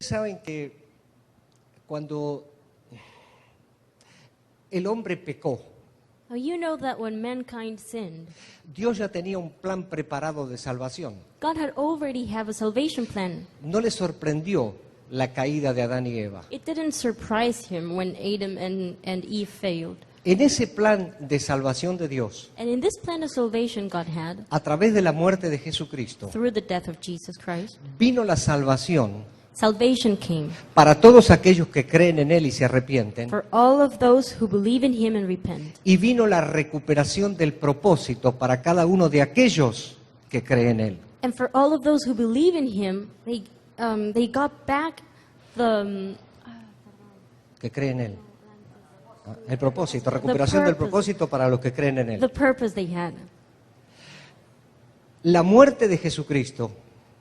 saben que cuando el hombre pecó, Now, you know that when mankind sinned, Dios ya tenía un plan preparado de salvación. God had already have a salvation plan. No le sorprendió la caída de Adán y Eva. It didn't surprise him when Adam and Eve failed. En ese plan de salvación de Dios, And in this plan of salvation God had, a través de la muerte de Jesucristo, through the death of Jesus Christ, vino la salvación salvation came para todos aquellos que creen en Él y se arrepienten, for all of those who believe in him and repent. y vino la recuperación del propósito para cada uno de aquellos que creen en Él. And for all of those who believe in him, they got back the Que creen en Él. El propósito, recuperación del purpose. propósito para los que creen en Él. the purpose they had. La muerte de Jesucristo,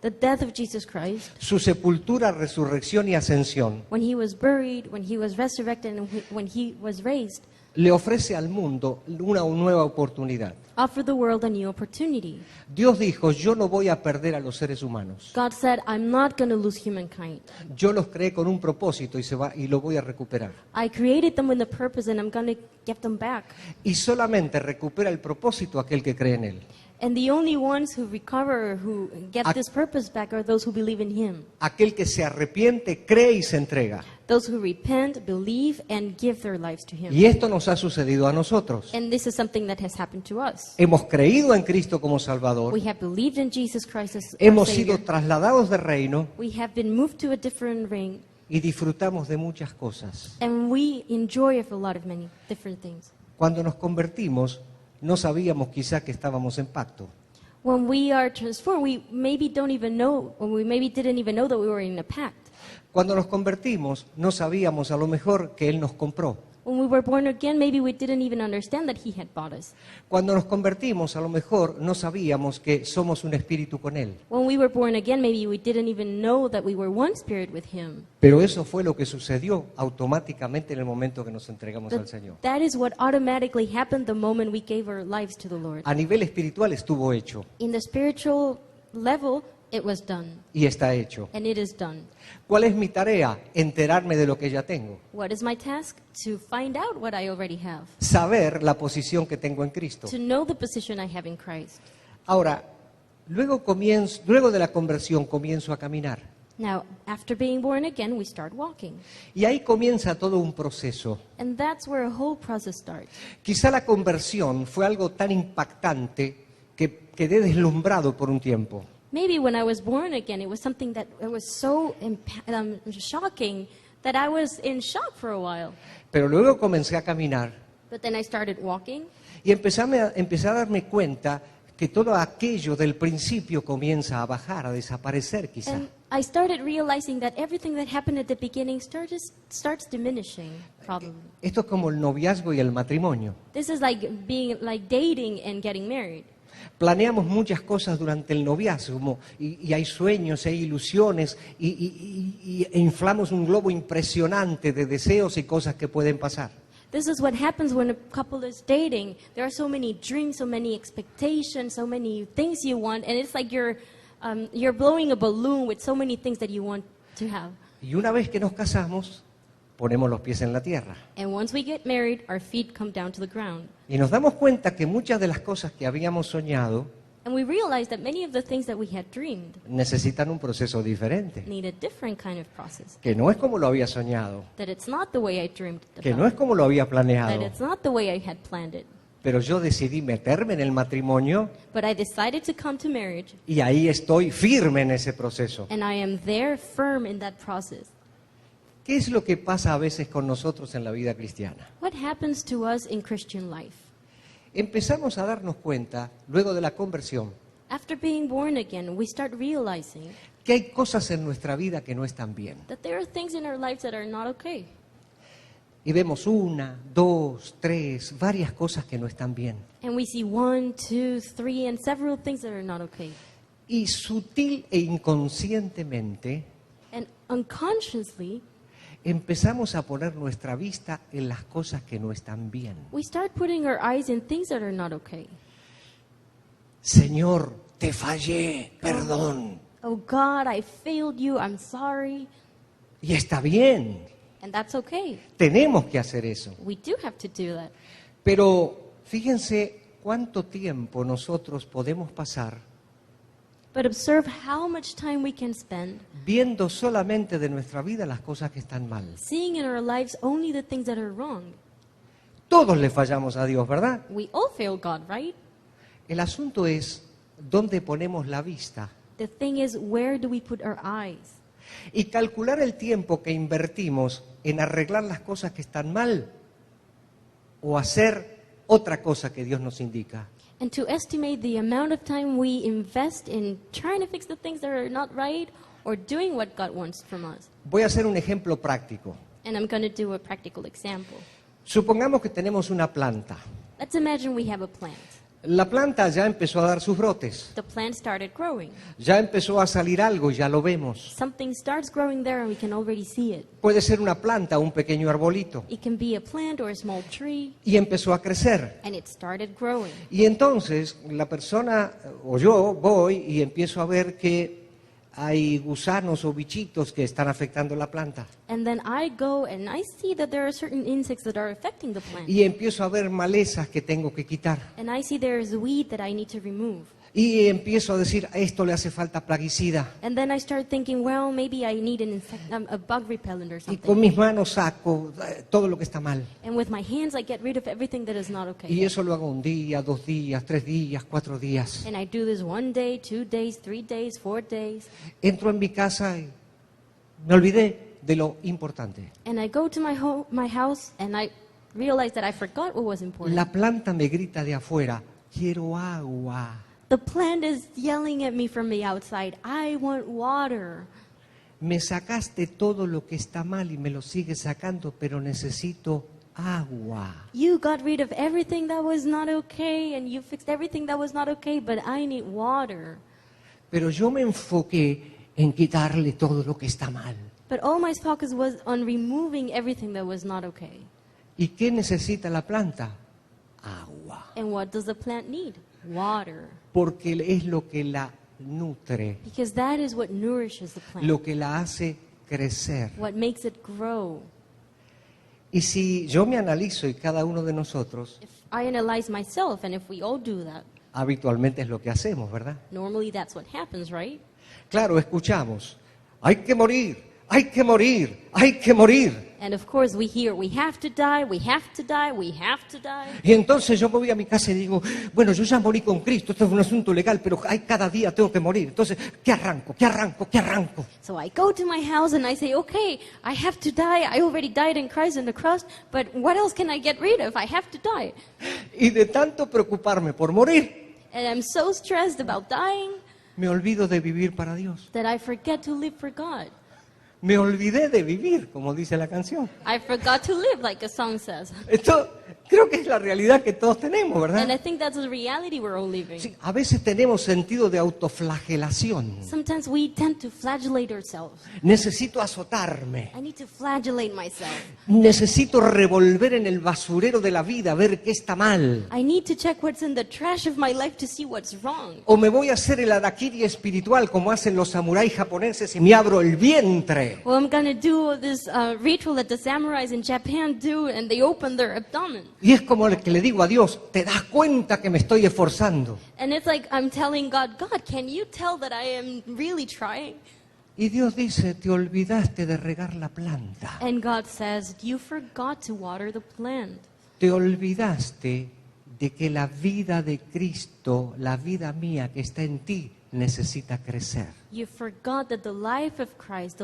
The death of Jesus Christ, su sepultura, resurrección y ascensión, when he was buried, when he was resurrected, and when he was raised, le ofrece al mundo una nueva oportunidad. offered the world a new opportunity. Dios dijo, yo no voy a perder a los seres humanos. God said, I'm not going to lose humankind. Yo los creé con un propósito y lo voy a recuperar. I created them with a purpose and I'm going to get them back. Y solamente recupera el propósito aquel que cree en Él. And the only ones who recover, who get this purpose back, are those who believe in him. Aquel que se arrepiente, cree y se entrega. Those who repent, believe, and give their lives to him. Y esto nos ha sucedido a nosotros. And this is something that has happened to us. Hemos creído en Cristo como Salvador. We have believed in Jesus Christ as our Hemos Savior. sido trasladados de reino We have been moved to a different ring, y disfrutamos de muchas cosas. and we enjoy a lot of many different things. Cuando nos convertimos, no sabíamos quizá que estábamos en pacto. When we are transformed, we maybe don't even know, or we maybe didn't even know that we were in a pact. Cuando nos convertimos, no sabíamos a lo mejor que Él nos compró. When we were born again, maybe we didn't even understand that he had bought us. Cuando nos convertimos, a lo mejor no sabíamos que somos un espíritu con Él. When we were born again, maybe we didn't even know that we were one spirit with him. Pero eso fue lo que sucedió automáticamente en el momento que nos entregamos al Señor. That is what automatically happened the moment we gave our lives to the Lord. A nivel espiritual estuvo hecho In the spiritual level, it was done, y está hecho. and it is done. ¿Cuál es mi tarea? Enterarme de lo que ya tengo. What is my task? To find out what I already have. Saber la posición que tengo en Cristo. To know the position I have in Christ. Ahora, luego de la conversión comienzo a caminar. Now, after being born again, we start walking. Y ahí comienza todo un proceso. And that's where a whole process starts. Quizá la conversión fue algo tan impactante que quedé deslumbrado por un tiempo. Maybe when I was born again, it was something that it was so shocking that I was in shock for a while. Pero luego comencé a caminar But then I started walking, y empecé a darme cuenta que todo aquello del principio comienza a bajar, a desaparecer quizá. and I started realizing that everything that happened at the beginning starts diminishing, probably. Esto es como el noviazgo y el matrimonio. This is like being like dating and getting married. Planeamos muchas cosas durante el noviazgo y hay sueños, hay ilusiones e inflamos un globo impresionante de deseos y cosas que pueden pasar. This is what happens when a couple is dating. There are so many dreams, so many expectations, so many things you want, and it's like you're blowing a balloon with so many things that you want to have. Y una vez que nos casamos, ponemos los pies en la tierra. And once we get married, our feet come down to the ground. Y nos damos cuenta que muchas de las cosas que habíamos soñado And we realize that many of the things that we had dreamed necesitan un proceso diferente. need a different kind of process. Que no es como lo había soñado, That it's not the way I dreamed que no about. es como lo había That planeado. it's not the way I had planned it. Pero yo decidí meterme en el matrimonio But I decided to come to marriage, y ahí estoy firme en ese proceso. and I am there firm in that process. ¿Qué es lo que pasa a veces con nosotros en la vida cristiana? What happens to us in Christian life? Empezamos a darnos cuenta, luego de la conversión, After being born again, we start realizing que hay cosas en nuestra vida que no están bien. that there are things in our lives that are not okay. Y vemos una, dos, tres, varias cosas que no están bien. And we see 1, 2, 3, and several things that are not okay. Y sutil e inconscientemente And unconsciously, empezamos a poner nuestra vista en las cosas que no están bien. we start putting our eyes in things that are not okay. Señor, te fallé, perdón. Oh God, I failed you, I'm sorry. Y está bien, And that's okay. tenemos que hacer eso. We do have to do that. Pero fíjense cuánto tiempo nosotros podemos pasar But observe how much time we can spend viendo solamente de nuestra vida las cosas que están mal. seeing in our lives only the things that are wrong. Todos le fallamos a Dios, ¿verdad? We all fail God, right? El asunto es dónde ponemos la vista The thing is, where do we put our eyes? y calcular el tiempo que invertimos en arreglar las cosas que están mal o hacer otra cosa que Dios nos indica. And to estimate the amount of time we invest in trying to fix the things that are not right or doing what God wants from us. Voy a hacer un ejemplo práctico. And I'm going to do a practical example. Supongamos que tenemos una planta. Let's imagine we have a plant. La planta ya empezó a dar sus brotes, The plant started growing. ya empezó a salir algo y ya lo vemos. Something starts growing there and we can already see it. Puede ser una planta o un pequeño arbolito It can be a plant or a small tree, y empezó a crecer. and it started growing. Y entonces la persona o yo voy y empiezo a ver que hay gusanos o bichitos que están afectando la planta. And then I go and I see that there are certain insects that are affecting the plant. Y empiezo a ver malezas que tengo que quitar. And I see there is weed that I need to remove. Y empiezo a decir, a esto le hace falta plaguicida. And then I start thinking, well, maybe I need a bug repellent or Y con something. mis manos saco todo lo que está mal. And with my hands, I get rid of everything that is not Y okay. eso lo hago un día, 2 días, 3 días, 4 días. And I do this 1 day, 2 days, 3 days, 4 days. Entro en mi casa y me olvidé de lo importante. And I go to my house and I realize that I forgot what was important. La planta me grita de afuera, quiero agua. The plant is yelling at me from the outside, I want water. Me sacaste todo lo que está mal y me lo sigues sacando, pero necesito agua. You got rid of everything that was not okay and you fixed everything that was not okay, but I need water. Pero yo me enfoqué en quitarle todo lo que está mal. But all my focus was on removing everything that was not okay. ¿Y qué necesita la planta? Agua. And what does the plant need? Water. Porque es lo que la nutre, Because that is what nourishes the plant, lo que la hace crecer. what makes it grow. Y si yo me analizo y cada uno de nosotros, If I analyze myself, and if we all do that, habitualmente es lo que hacemos, ¿verdad? normally that's what happens, right? Claro, escuchamos, hay que morir, hay que morir, hay que morir. And of course we hear, we have to die, we have to die, we have to die. Y entonces yo me voy a mi casa y digo, bueno, yo ya morí con Cristo, esto es un asunto legal, pero cada día tengo que morir. Entonces, ¿qué arranco? ¿Qué arranco? ¿Qué arranco? So I go to my house and I say, okay, I have to die. I already died in Christ on the cross, but what else can I get rid of? I have to die. Y de tanto preocuparme por morir, And I'm so stressed about dying me olvido de vivir para Dios. that I forget to live for God. Me olvidé de vivir, como dice la canción. I forgot to live, like a song says. Esto creo que es la realidad que todos tenemos, And I ¿verdad? think that's the reality we're all living. Sí, a veces tenemos sentido de autoflagelación. Sometimes we tend to flagellate ourselves. Necesito azotarme. I need to flagellate myself. Necesito revolver en el basurero de la vida, ver qué está mal. I need to check what's in the trash of my life to see what's wrong. O me voy a hacer el harakiri espiritual como hacen los samuráis japoneses y me abro el vientre. Well, I'm going to do this ritual that the samurais in Japan do, and they open their abdomen. Y es como el que le digo a Dios, ¿te das cuenta que me estoy esforzando? And it's like I'm telling God, God, can you tell that I am really trying? Y Dios dice, te olvidaste de regar la planta. And God says, you forgot to water the plant. Te olvidaste de que la vida de Cristo, la vida mía que está en ti, necesita crecer. You forgot that the life of Christ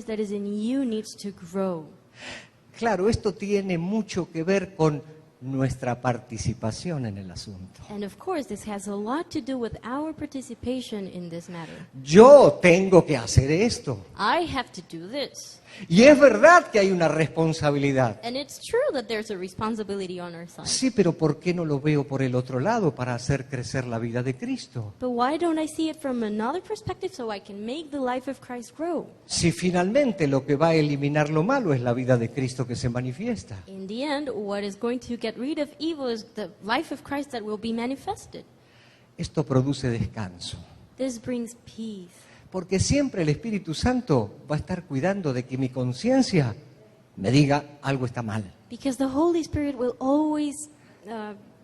that is in you needs to grow. Claro, esto tiene mucho que ver con nuestra participación en el asunto. And of course, this has a lot to do with our participation in this matter. Yo tengo que hacer esto. I have to do this. Y es verdad que hay una responsabilidad. And it's true that there's a responsibility on our side. Sí, pero ¿por qué no lo veo por el otro lado para hacer crecer la vida de Cristo? But why don't I see it from another perspective so I can make the life of Christ grow? Si finalmente lo que va a eliminar lo malo es la vida de Cristo que se manifiesta. In the end, what is going to get rid of evil is the life of Christ that will be manifested. Esto produce descanso. This brings peace. Porque siempre el Espíritu Santo va a estar cuidando de que mi conciencia me diga algo está mal. Because the Holy Spirit will always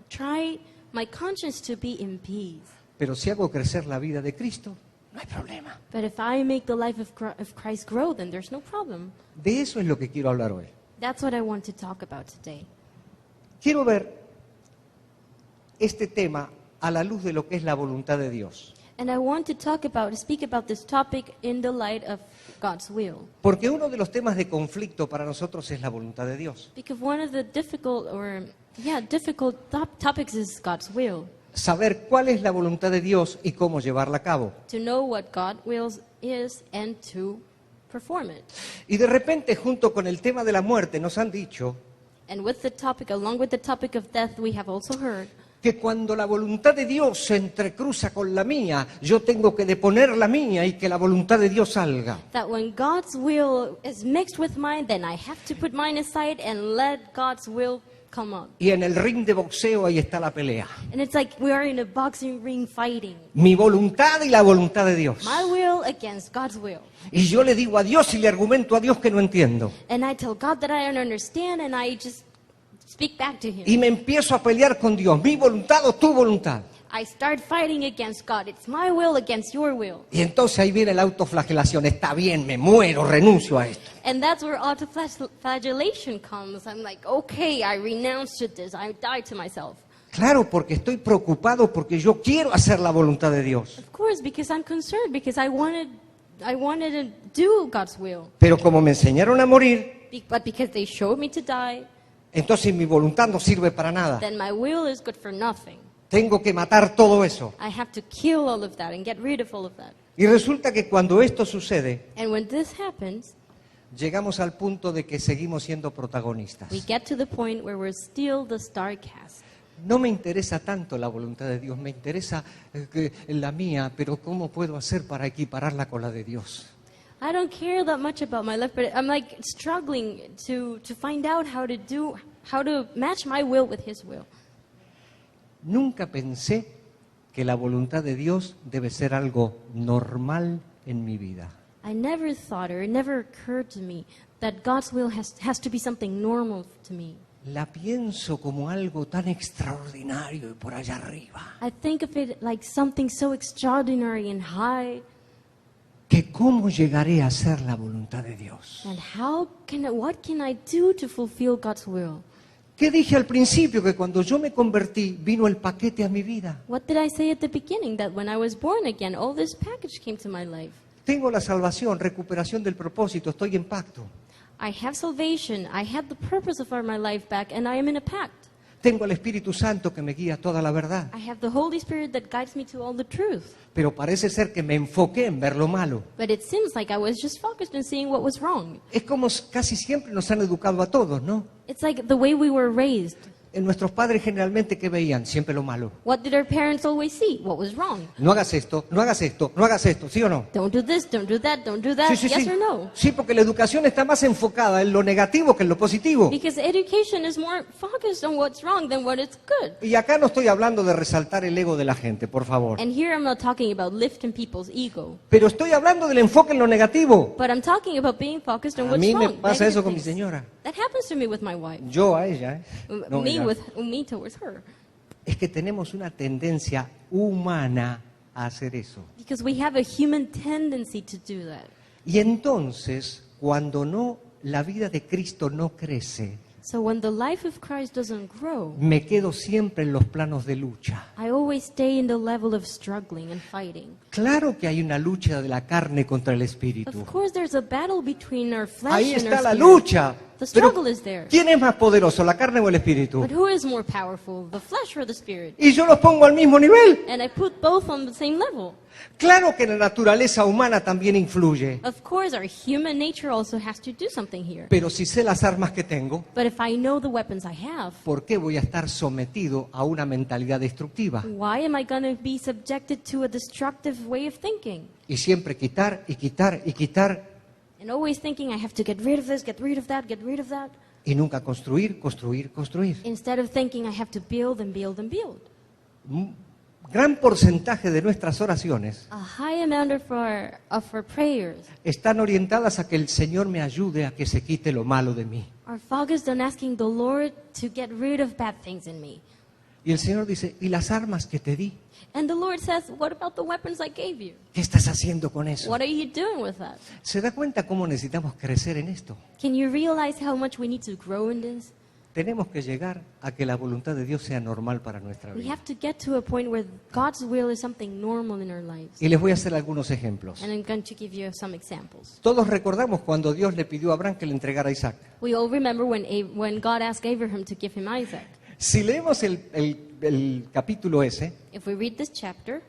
try my conscience to be in peace. Pero si hago crecer la vida de Cristo, no hay problema. But if I make the life of Christ grow, then there's no problem. De eso es lo que quiero hablar hoy. That's what I want to talk about today. Quiero ver este tema a la luz de lo que es la voluntad de Dios. And I want to speak about this topic in the light of God's will. Porque uno de los temas de conflicto para nosotros es la voluntad de Dios. Because one of the difficult topics is God's will. Saber cuál es la voluntad de Dios y cómo llevarla a cabo. To know what God's will is and to perform it. Y de repente, junto con el tema de la muerte, nos han dicho And with the topic, along with the topic of death, we have also heard que cuando la voluntad de Dios se entrecruza con la mía, yo tengo que deponer la mía y que la voluntad de Dios salga. that when God's will is mixed with mine, then I have to put mine aside and let God's will come up. Y en el ring de boxeo ahí está la pelea. And it's like we are in a boxing ring fighting. Mi voluntad y la voluntad de Dios. My will against God's will. Y yo le digo a Dios y le argumento a Dios que no entiendo. And I tell God that I don't understand, and I just speak back to Him. Y me empiezo a pelear con Dios. Mi voluntad o tu voluntad. I start fighting against God. It's my will against your will. Y entonces ahí viene la autoflagelación. Está bien, me muero, renuncio a esto. And that's where autoflagellation comes. I'm like, okay, I renounce to this. I die to myself. Claro, porque estoy preocupado porque yo quiero hacer la voluntad de Dios. Of course, because I'm concerned, because I wanted to do God's will. Pero como me enseñaron a morir, But because they showed me to die, entonces mi voluntad no sirve para nada. then my will is good for nothing. Tengo que matar todo eso. I have to kill all of that and get rid of all of that. Y resulta que cuando esto sucede, And when this happens, llegamos al punto de que seguimos siendo protagonistas. we get to the point where we're still the star cast. No me interesa tanto la voluntad de Dios, me interesa la mía, pero ¿cómo puedo hacer para equipararla con la de Dios? I don't care that much about my life, but I'm like struggling to find out how to match my will with His will. Nunca pensé que la voluntad de Dios debe ser algo normal en mi vida. I never thought, or it never occurred to me, that God's will has to be something normal to me. La pienso como algo tan extraordinario y por allá arriba, I think of it like something so extraordinary and high, que cómo llegaré a hacer la voluntad de Dios. and what can I do to fulfill God's will? ¿Qué dije al principio? Que cuando yo me convertí, vino el paquete a mi vida. What did I say at the beginning? That when I was born again, all this package came to my life. Tengo la salvación, recuperación del propósito, estoy en pacto. I have salvation, I have the purpose of my life back, and I am in a pact. Tengo al Espíritu Santo que me guía a toda la verdad. I have the Holy Spirit that guides me to all the truth. Pero parece ser que me enfoqué en ver lo malo. But it seems like I was just focused on seeing what was wrong. Es como casi siempre nos han educado a todos, ¿no? It's like the way we were raised. En nuestros padres generalmente, ¿qué veían? Siempre lo malo. What did our parents always see? What was wrong? No hagas esto, no hagas esto, no hagas esto, ¿sí o no? Don't do this, don't do that, don't do that. Sí, Yes or no? Sí, porque la educación está más enfocada en lo negativo que en lo positivo. Because education is more focused on what's wrong than what is good. Y acá no estoy hablando de resaltar el ego de la gente, por favor. And here I'm not talking about lifting people's ego, Pero estoy hablando del enfoque en lo negativo. but I'm talking about being focused on A what's mí me wrong. pasa negative eso con mi things. señora. That happens to me with my wife. Yo a ella, No, me ella. me towards her. Es que tenemos una tendencia humana a hacer eso. Because we have a human tendency to do that. Y entonces, cuando la vida de Cristo no crece, So when the life of Christ doesn't grow, me quedo siempre en los planos de lucha. I always stay in the level of struggling and fighting. Claro que hay una lucha de la carne contra el espíritu. Of course, there's a battle between our flesh Ahí and está our la spirit. lucha. The Pero, struggle is there. ¿quién es más poderoso, la carne o el espíritu? But who is more powerful, the flesh or the spirit? Y yo los pongo al mismo nivel. And I put both on the same level. Claro que la naturaleza humana también influye. Of course, our human nature also has to do something here. Pero si sé las armas que tengo, But if I know the weapons I have, ¿por qué voy a estar sometido a una mentalidad destructiva? why am I going to be subjected to a destructive way of thinking? Y siempre quitar y quitar y quitar And always thinking I have to get rid of this, get rid of that, get rid of that. y nunca construir, construir, construir. Instead of thinking I have to build and build and build. gran porcentaje de nuestras oraciones A high amount of our prayers están orientadas a que el Señor me ayude a que se quite lo malo de mí. are focused on asking the Lord to get rid of bad things in me. Y el Señor dice, ¿y las armas que te di? And the Lord says, what about the weapons I gave you? ¿Qué estás haciendo con eso? What are you doing with that? ¿Se da cuenta cómo necesitamos crecer en esto? Can you realize how much we need to grow in this? Tenemos que llegar a que la voluntad de Dios sea normal para nuestra We vida. have to get to a point where God's will is something normal in our lives. Y les voy a hacer algunos ejemplos. And I'm going to give you some examples. Todos recordamos cuando Dios le pidió a Abraham que le entregara a Isaac. We all remember when God asked Abraham to give him Isaac. Si leemos el capítulo ese, If we read this chapter,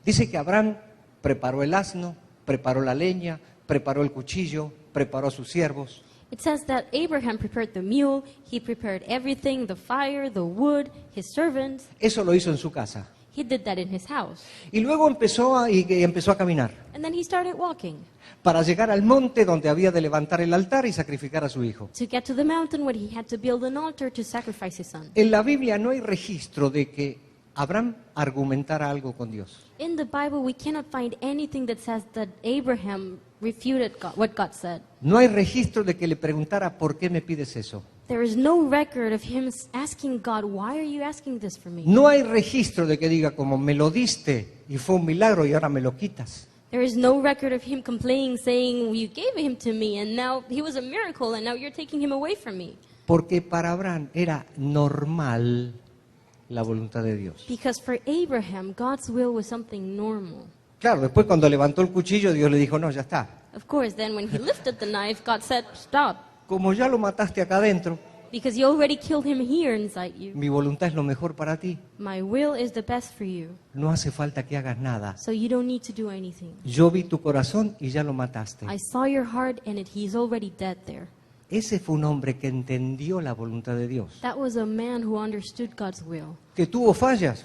dice que Abraham preparó el asno, preparó la leña, preparó el cuchillo, preparó a sus siervos. it says that Abraham prepared the mule, he prepared everything, the fire, the wood, his servants. Eso lo hizo en su casa. He did that in his house. Y luego empezó a caminar And then he started walking para llegar al monte donde había de levantar el altar y sacrificar a su hijo. to get to the mountain where he had to build an altar to sacrifice his son. En la Biblia no hay registro de que Abraham argumentara algo con Dios. In the Bible, we cannot find anything that says that Abraham refuted what God said. No hay registro de que le preguntara, ¿por qué me pides eso? There is no record of him asking God, why are you asking this for me? No hay registro de que diga, como me lo diste y fue un milagro y ahora me lo quitas. There is no record of him complaining, saying, you gave him to me, and now he was a miracle, and now you're taking him away from me. Porque para Abraham era normal la voluntad de Dios. Because for Abraham, God's will was something normal. Claro, después cuando levantó el cuchillo, Dios le dijo, no, ya está. Of course, then when he lifted the knife, God said, stop, Como ya lo mataste acá adentro, because you already killed him here inside you. mi voluntad es lo mejor para ti. My will is the best for you, No hace falta que hagas nada. so you don't need to do anything. Yo vi tu corazón y ya lo mataste. I saw your heart, and he's already dead there. Ese fue un hombre que entendió la voluntad de Dios. That was a man who understood God's will. Que tuvo fallas,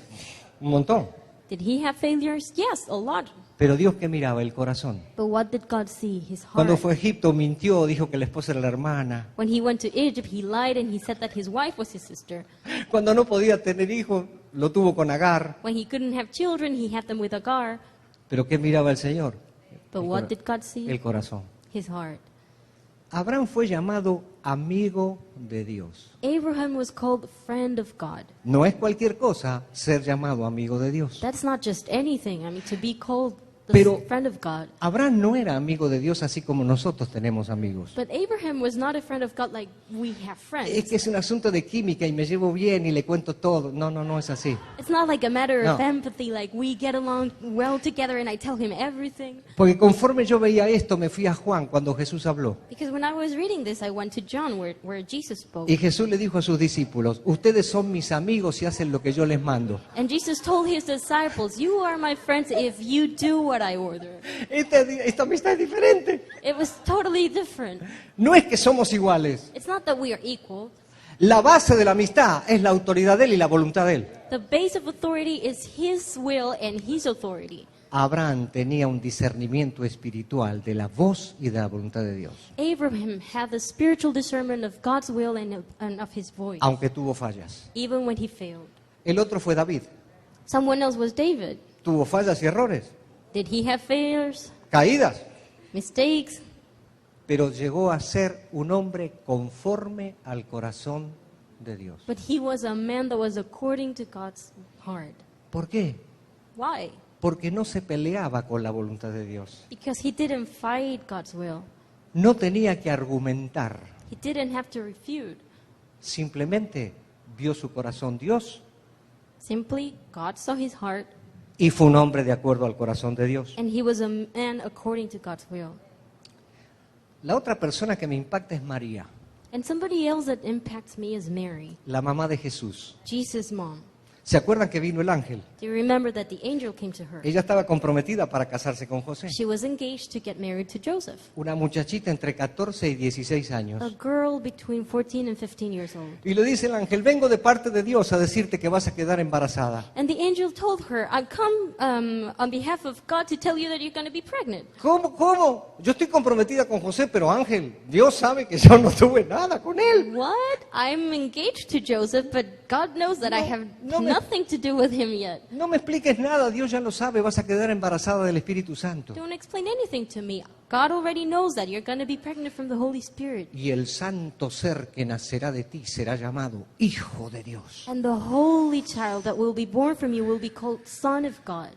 un montón. Did he have failures? Yes, a lot. Pero Dios que miraba el corazón. But what did God see? His heart. Cuando fue a Egipto mintió, dijo que la esposa era la hermana. When he went to Egypt, he lied and he said that his wife was his sister. Cuando no podía tener hijos, lo tuvo con Agar. When he couldn't have children, he had them with Agar. Pero ¿qué miraba el Señor? But El what cora- did God see? El corazón. His heart. Abraham fue llamado amigo de Dios. Abraham was called friend of God. No es cualquier cosa ser llamado amigo de Dios. That's not just anything. I mean, to be called the Pero- friend of God. Abraham no era amigo de Dios así como nosotros tenemos amigos. But Abraham was not a friend of God like we have friends. Es que es un asunto de química y me llevo bien y le cuento todo. No, no, no es así. It's not like a matter of No. empathy, like we get along well together and I tell him everything. Porque conforme yo veía esto, me fui a Juan cuando Jesús habló. Because when I was reading this, I went to John where Jesus spoke. Y Jesús le dijo a sus discípulos, ustedes son mis amigos y hacen lo que yo les mando. And Jesus told his disciples, you are my friends if you do what I order. Esta amistad es diferente. It was totally different. No es que somos iguales. It's not that we are equal. La base de la amistad es la autoridad de él y la voluntad de él. The base of authority is his will and his authority. Abraham tenía un discernimiento espiritual de la voz y de la voluntad de Dios, Abraham had the spiritual discernment of God's will and of his voice, aunque tuvo fallas. even when he failed. El otro fue David. Someone else was David. Tuvo fallas y errores, Did he have failures, caídas, mistakes? pero llegó a ser un hombre conforme al corazón de Dios. But he was a man that was according to God's heart. ¿Por qué? Why? Porque no se peleaba con la voluntad de Dios. Because he didn't fight God's will. No tenía que argumentar. He didn't have to refute. Simplemente vio su corazón Dios Simply, God saw his heart, y fue un hombre de acuerdo al corazón de Dios. and he was a man according to God's will. La otra persona que me impacta es María, And somebody else that impacts me is Mary, la mamá de Jesús. Jesus' mom. ¿Se acuerdan que vino el ángel? Do you remember that the angel came to her? Ella estaba comprometida para casarse con José. She was engaged to get married to Joseph, Una muchachita entre 14 y 16 a años. girl between 14 and 15 years old. Y le dice el ángel, vengo de parte de Dios a decirte que vas a quedar embarazada. And the angel told her, I come on behalf of God to tell you that you're going to be pregnant. ¿Cómo? ¿Cómo? Yo estoy comprometida con José, pero ángel, Dios sabe que yo no tuve nada con él. What? I'm engaged to Joseph, but God knows that I have No me nothing to do with him yet. No me expliques nada, Dios ya lo sabe, vas a quedar embarazada del Espíritu Santo. Don't explain anything to me. God already knows that you're going to be pregnant from the Holy Spirit. Y el santo ser que nacerá de ti será llamado Hijo de Dios. And the holy child that will be born from you will be called Son of God.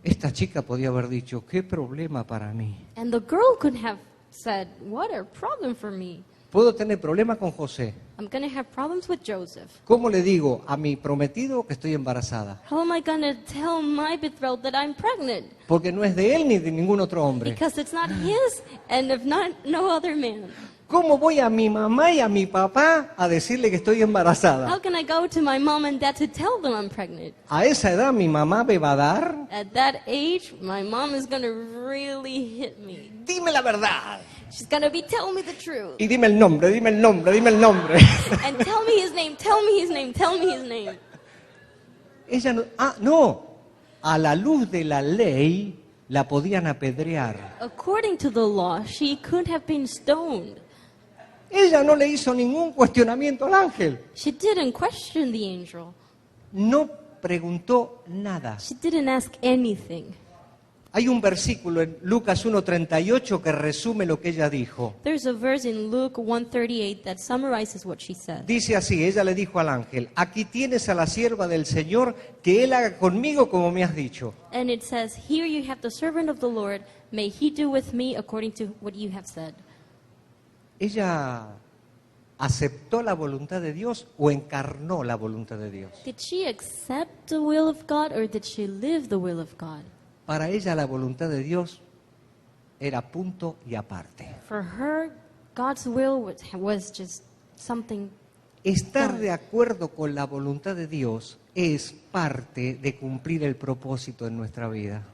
Esta chica podía haber dicho, qué problema para mí. And the girl could have said, what a problem for me. Puedo tener problemas con José. I'm going to have problems with Joseph. ¿Cómo le digo a mi prometido que estoy embarazada? How am I going to tell my betrothed that I'm pregnant? Porque no es de él ni de ningún otro hombre. Because it's not his and of no other man. ¿Cómo voy a mi mamá y a mi papá a decirle que estoy embarazada? How can I go to my mom and dad to tell them I'm pregnant? A esa edad mi mamá me va a dar. At that age, my mom is going to really hit me. Dime la verdad. She's going to be telling me the truth. Y dime el nombre, dime el nombre, dime el nombre. And tell me his name, tell me his name, tell me his name. Ella no, no. A la luz de la ley la podían apedrear. According to the law, she could have been stoned. Ella no le hizo ningún cuestionamiento al ángel. She didn't question the angel. No preguntó nada. She didn't ask anything. Hay un versículo en Lucas 1:38 que resume lo que ella dijo. There's a verse in Luke 1:38 that summarizes what she said. Dice así, ella le dijo al ángel, aquí tienes a la sierva del Señor, que Él haga conmigo como me has dicho. And it says, here you have the servant of the Lord, may he do with me according to what you have said. ¿Ella aceptó la voluntad de Dios o encarnó la voluntad de Dios? Did she accept the will of God or did she live the will of God? Para ella la voluntad de Dios era punto y aparte. For her, God's will was just something. Estar de acuerdo con la voluntad de Dios es parte de cumplir el propósito en nuestra vida.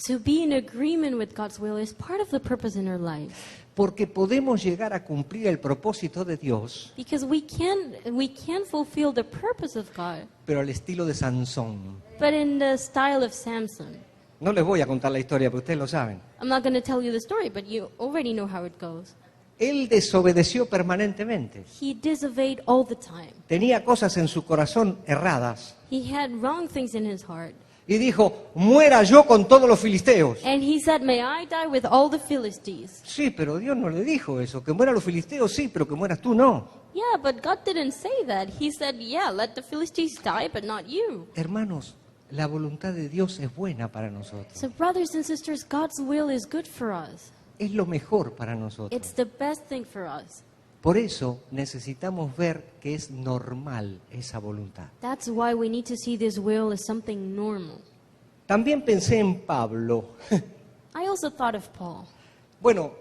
To be in agreement with God's will is part of the purpose in our life. Porque podemos llegar a cumplir el propósito de Dios, Because we can fulfill the purpose of God, pero al estilo de Sansón. but in the style of Samson. No les voy a contar la historia, pero ustedes lo saben. I'm not going to tell you the story, but you already know how it goes. Él desobedeció permanentemente. He disobeyed all the time. Tenía cosas en su corazón erradas. He had wrong things in his heart. Y dijo, muera yo con todos los filisteos. And he said, may I die with all the Philistines. Sí, pero Dios no le dijo eso. Que mueran los filisteos, sí, pero que mueras tú, no. Yeah, but God didn't say that. He said, yeah, let the Philistines die, but not you. Hermanos, la voluntad de Dios es buena para nosotros. So brothers and sisters, God's will is good for us. Es lo mejor para nosotros. It's the best thing for us. Por eso necesitamos ver que es normal esa voluntad. That's why we need to see this will as something normal. También pensé en Pablo. I also thought of Paul. Bueno,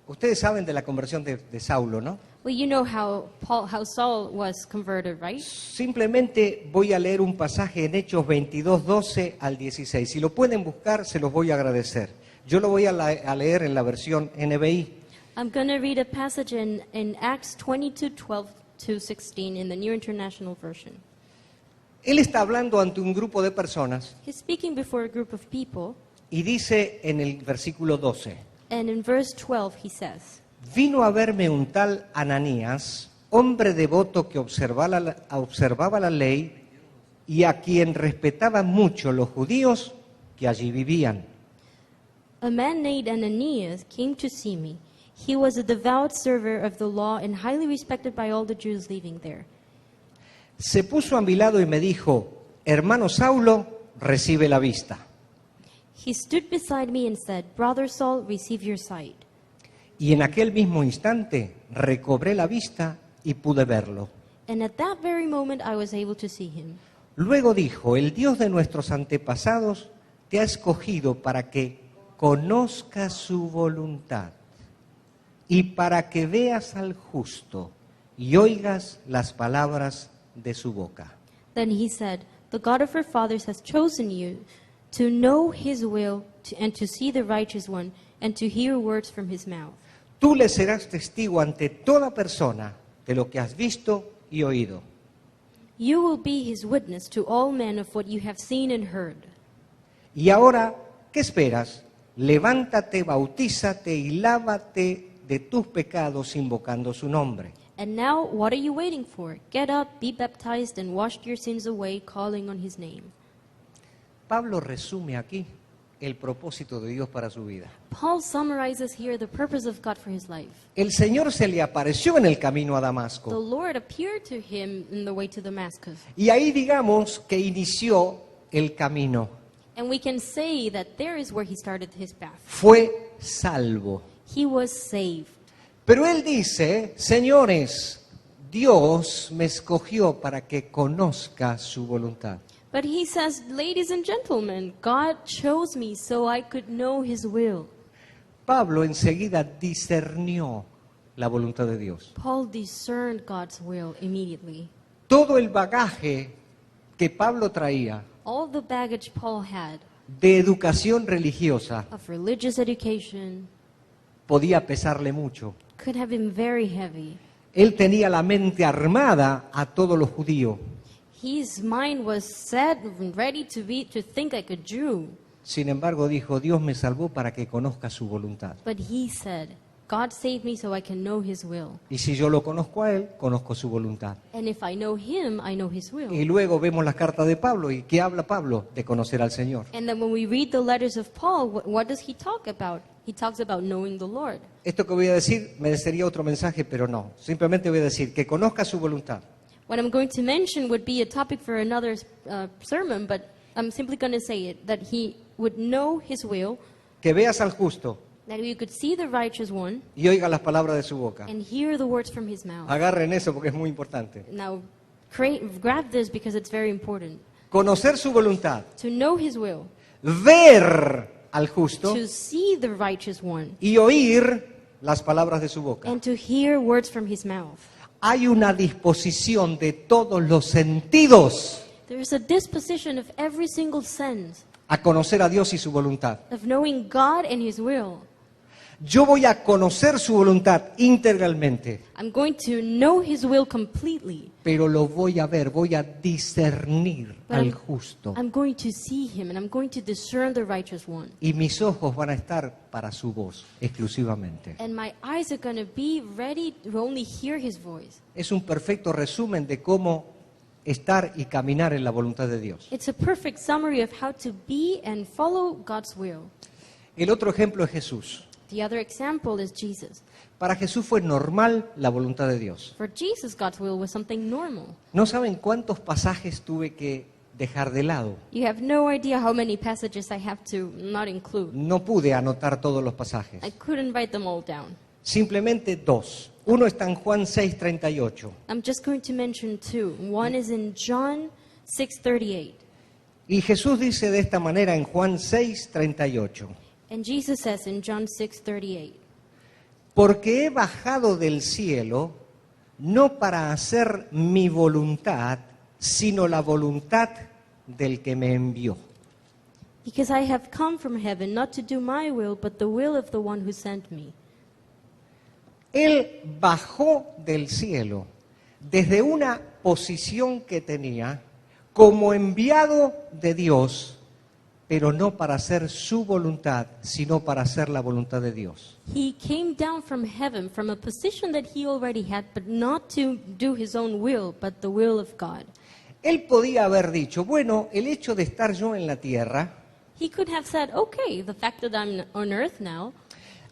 ustedes saben de la conversión de Saulo, ¿no? Well, you know how Saul was converted, right? Simplemente voy a leer un pasaje en Hechos 22:12 al 16. Si lo pueden buscar, se los voy a agradecer. Yo lo voy a leer en la versión NBI. I'm going to read a passage in Acts 22:12 to 16 in the New International Version. Él está hablando ante un grupo de personas He's speaking before a group of people, y dice en el versículo 12, and in verse 12 he says, vino a verme un tal Ananías, hombre devoto que observaba la ley y a quien respetaban mucho los judíos que allí vivían. a man named Ananias came to see me. He was a devout server of the law and highly respected by all the Jews living there. Se puso a mi lado y me dijo, hermano Saulo, recibe la vista. He stood beside me and said, Brother Saul, receive your sight. Y en aquel mismo instante recobré la vista y pude verlo. And at that very moment I was able to see him. Luego dijo, el Dios de nuestros antepasados te ha escogido para que conozcas su voluntad y para que veas al justo y oigas las palabras de su boca. Then he said, the God of our fathers has chosen you to know his will and to see the righteous one and to hear words from his mouth. Tú le serás testigo ante toda persona de lo que has visto y oído. You will be his witness to all men of what you have seen and heard. Y ahora, ¿qué esperas? Levántate, bautízate y lávate de tus pecados invocando su nombre. And now, what are you waiting for? Get up, be baptized, and wash your sins away, calling on his name. Pablo resume aquí el propósito de Dios para su vida. Paul summarizes here the purpose of God for his life. El Señor se le apareció en el camino a The Damasco. Lord appeared to him in the way to Damascus. Y ahí digamos que inició el camino. And we can say that there is where he started his path. Fue salvo. He was saved. Pero él dice, señores, Dios me escogió para que conozca su voluntad. But he says, ladies and gentlemen, God chose me so I could know his will. Pablo enseguida discernió la voluntad de Dios. Paul discerned God's will immediately. Todo el bagaje que Pablo traía All the baggage Paul had de educación religiosa of religious education podía pesarle mucho. could have been very heavy. Él tenía la mente armada a todos los judíos. His mind was set and ready to think like a Jew. Sin embargo, dijo, Dios me salvó para que conozca su voluntad. But he said, God saved me so I can know his will. Y si yo lo conozco a él, conozco su voluntad. And if I know him, I know his will. Y luego vemos las cartas de Pablo. ¿Y qué habla Pablo? De conocer al Señor. And then when we read the letters of Paul, what does he talk about? He talks about knowing the Lord. Esto que voy a decir merecería otro mensaje, pero no. Simplemente voy a decir que conozca su voluntad. What I'm going to mention would be a topic for another sermon, but I'm simply going to say it, that he would know his will, Que veas al justo that you could see the righteous one y oiga las palabras de su boca. and hear the words from his mouth. Agarren eso porque es muy importante. Now, grab this because it's very important. Conocer su voluntad. To know his will, Ver al justo to see the righteous one, y oír las palabras de su boca. and to hear words from his mouth. Hay una disposición de todos los sentidos There is a disposition of every single sense a conocer a Dios y su voluntad. of knowing God and his will. Yo voy a conocer su voluntad integralmente, I'm going to know his will completely. pero lo voy a ver, voy a discernir But al justo. I'm going to see him and I'm going to discern the righteous one. Y mis ojos van a estar para su voz exclusivamente. And my eyes are going to be ready to only hear his voice. Es un perfecto resumen de cómo estar y caminar en la voluntad de Dios. It's a perfect summary of how to be and follow God's will. El otro ejemplo es Jesús. The other example is Jesus. Para Jesús fue normal la voluntad de Dios. For Jesus, God's will was something normal. No saben cuántos pasajes tuve que dejar de lado. You have no idea how many passages I have to not include. No pude anotar todos los pasajes. I couldn't write them all down. Simplemente dos. Uno está en Juan 6:38. I'm just going to mention two. One is in John 6:38. Y Jesús dice de esta manera en Juan 6:38. And Jesus says in John 6:38, Porque he bajado del cielo no para hacer mi voluntad, sino la voluntad del que me envió. because I have come from heaven not to do my will, but the will of the one who sent me. Él bajó del cielo desde una posición que tenía como enviado de Dios, pero no para hacer su voluntad, sino para hacer la voluntad de Dios. He came down from heaven from a position that he already had, but not to do his own will, but the will of God. Él podía haber dicho, bueno, el hecho de estar yo en la tierra He could have said, okay, the fact that I'm on earth now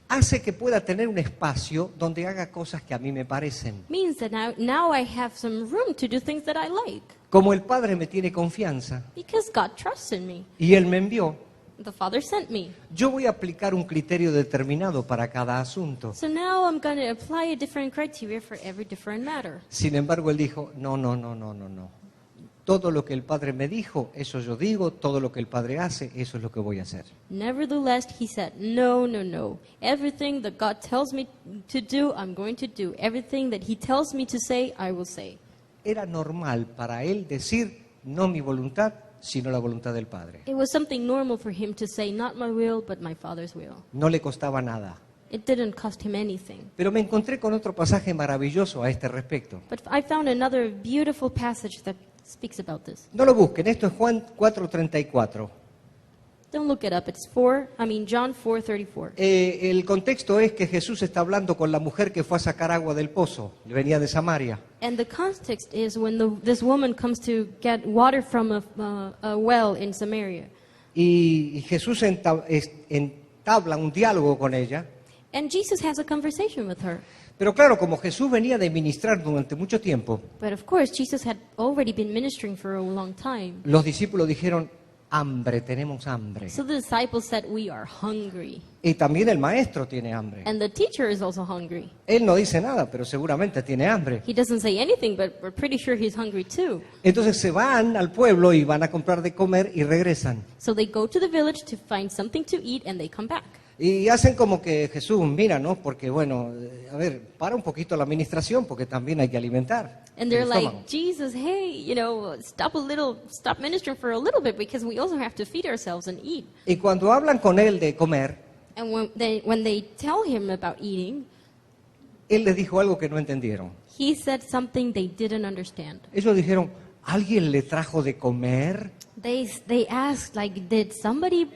hace que pueda tener un espacio donde haga cosas que a mí me parecen. means that now I have some room to do things that I like, Como el Padre me tiene confianza because God trusts in me. y Él me envió, The Father sent me. yo voy a aplicar un criterio determinado para cada asunto. So now I'm going to apply a different criteria for every different matter. Sin embargo, Él dijo, no. Todo lo que el Padre me dijo, eso yo digo, todo lo que el Padre hace, eso es lo que voy a hacer. Nevertheless, he said, no. Everything that God tells me to do, I'm going to do. Everything that he tells me to say, I will say. Era normal para Él decir, no mi voluntad, sino la voluntad del Padre. It was something normal for him to say, not my will, but my Father's will. No le costaba nada. It didn't cost him anything. Pero me encontré con otro pasaje maravilloso a este respecto. But I found another beautiful passage that speaks about this. No lo busquen, esto es Juan 4:34. Don't look it up. It's John 4:34. El contexto es que Jesús está hablando con la mujer que fue a sacar agua del pozo, venía de Samaria. And the context is when this woman comes to get water from a well in Samaria. Y Jesús entabla un diálogo con ella. And Jesus has a conversation with her. Pero claro, como Jesús venía de ministrar durante mucho tiempo, But of course, Jesus had already been ministering for a long time. los discípulos dijeron, hambre, tenemos hambre. So the disciples said, we are hungry. Y también el maestro tiene hambre. And the teacher is also hungry. Él no dice nada, pero seguramente tiene hambre. He doesn't say anything, but we're pretty sure he's hungry too. Entonces se van al pueblo y van a comprar de comer y regresan. So they go to the village to find something to eat and they come back. Y hacen como que Jesús, mira, ¿no? Porque bueno, a ver, para un poquito la administración porque también hay que alimentar And el they're like, estómago. Jesus, hey, stop ministering for a little bit because we also have to feed ourselves and eat. Y cuando hablan con él de comer, And when they tell him about eating, él les dijo algo que no entendieron. he said something they didn't understand. Ellos dijeron, ¿alguien le trajo de comer? They asked, like, did somebody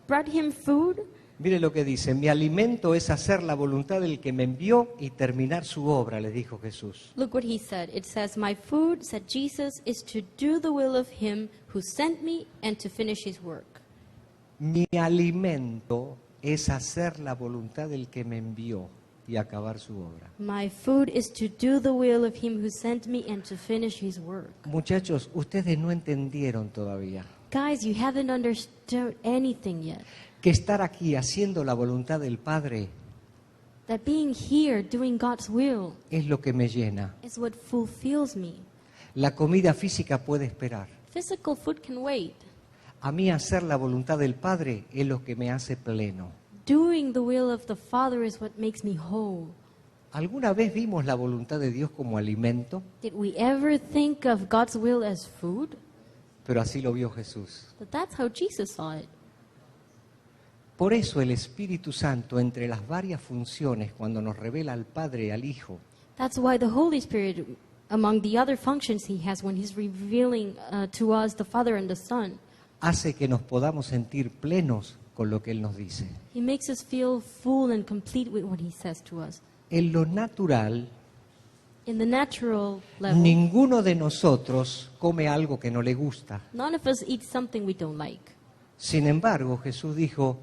brought him food? Mire lo que dice, mi alimento es hacer la voluntad del que me envió y terminar su obra, les dijo Jesús. Look what he said. It says, my food, said Jesus, is to do the will of him who sent me and to finish his work. Mi alimento es hacer la voluntad del que me envió y acabar su obra. My food is to do the will of him who sent me and to finish his work. Muchachos, ustedes no entendieron todavía Guys, you haven't understood anything yet. que estar aquí haciendo la voluntad del Padre That being here, doing God's will, es lo que me llena. is what fulfills me. La comida física puede esperar. Physical food can wait. A mí hacer la voluntad del Padre es lo que me hace pleno. Doing the will of the Father is what makes me whole. ¿Alguna vez vimos la voluntad de Dios como alimento? Did we ever think of God's will as food? Pero así lo vio Jesús. But that's how Jesus saw it. Por eso el Espíritu Santo, entre las varias funciones, cuando nos revela al Padre y al Hijo, That's why the Holy Spirit, among the other functions he has when he's revealing to us the Father and the Son, hace que nos podamos sentir plenos con lo que Él nos dice. he makes us feel full and complete with what he says to us. En lo natural, In the natural level, ninguno de nosotros come algo que no le gusta. none of us eat something we don't like. Sin embargo, Jesús dijo,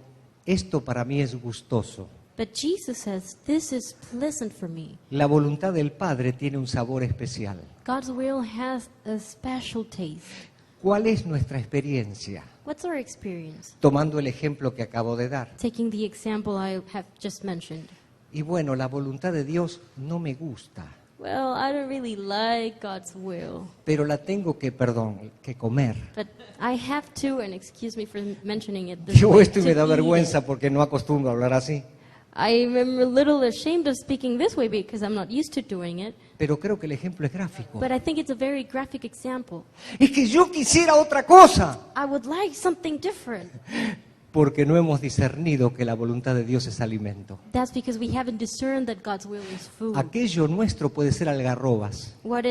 esto para mí es gustoso. But Jesus says, this is pleasant for me. La voluntad del Padre tiene un sabor especial. God's will has a special taste. ¿Cuál es nuestra experiencia? What's our experience? Tomando el ejemplo que acabo de dar. Taking the example I have just mentioned. Y bueno, la voluntad de Dios no me gusta, Well, I don't really like God's will. pero la tengo que comer. But I have to, and excuse me for mentioning it this Digo way, esto y to me da eat vergüenza it. porque no acostumbro a hablar así. I am a little ashamed of speaking this way because I'm not used to doing it. Pero creo que el ejemplo es gráfico. But I think it's a very graphic example. Es que yo quisiera otra cosa, I would like something different. porque no hemos discernido que la voluntad de Dios es alimento. That's because we haven't discerned that God's will is food. Aquello nuestro puede ser algarrobas, What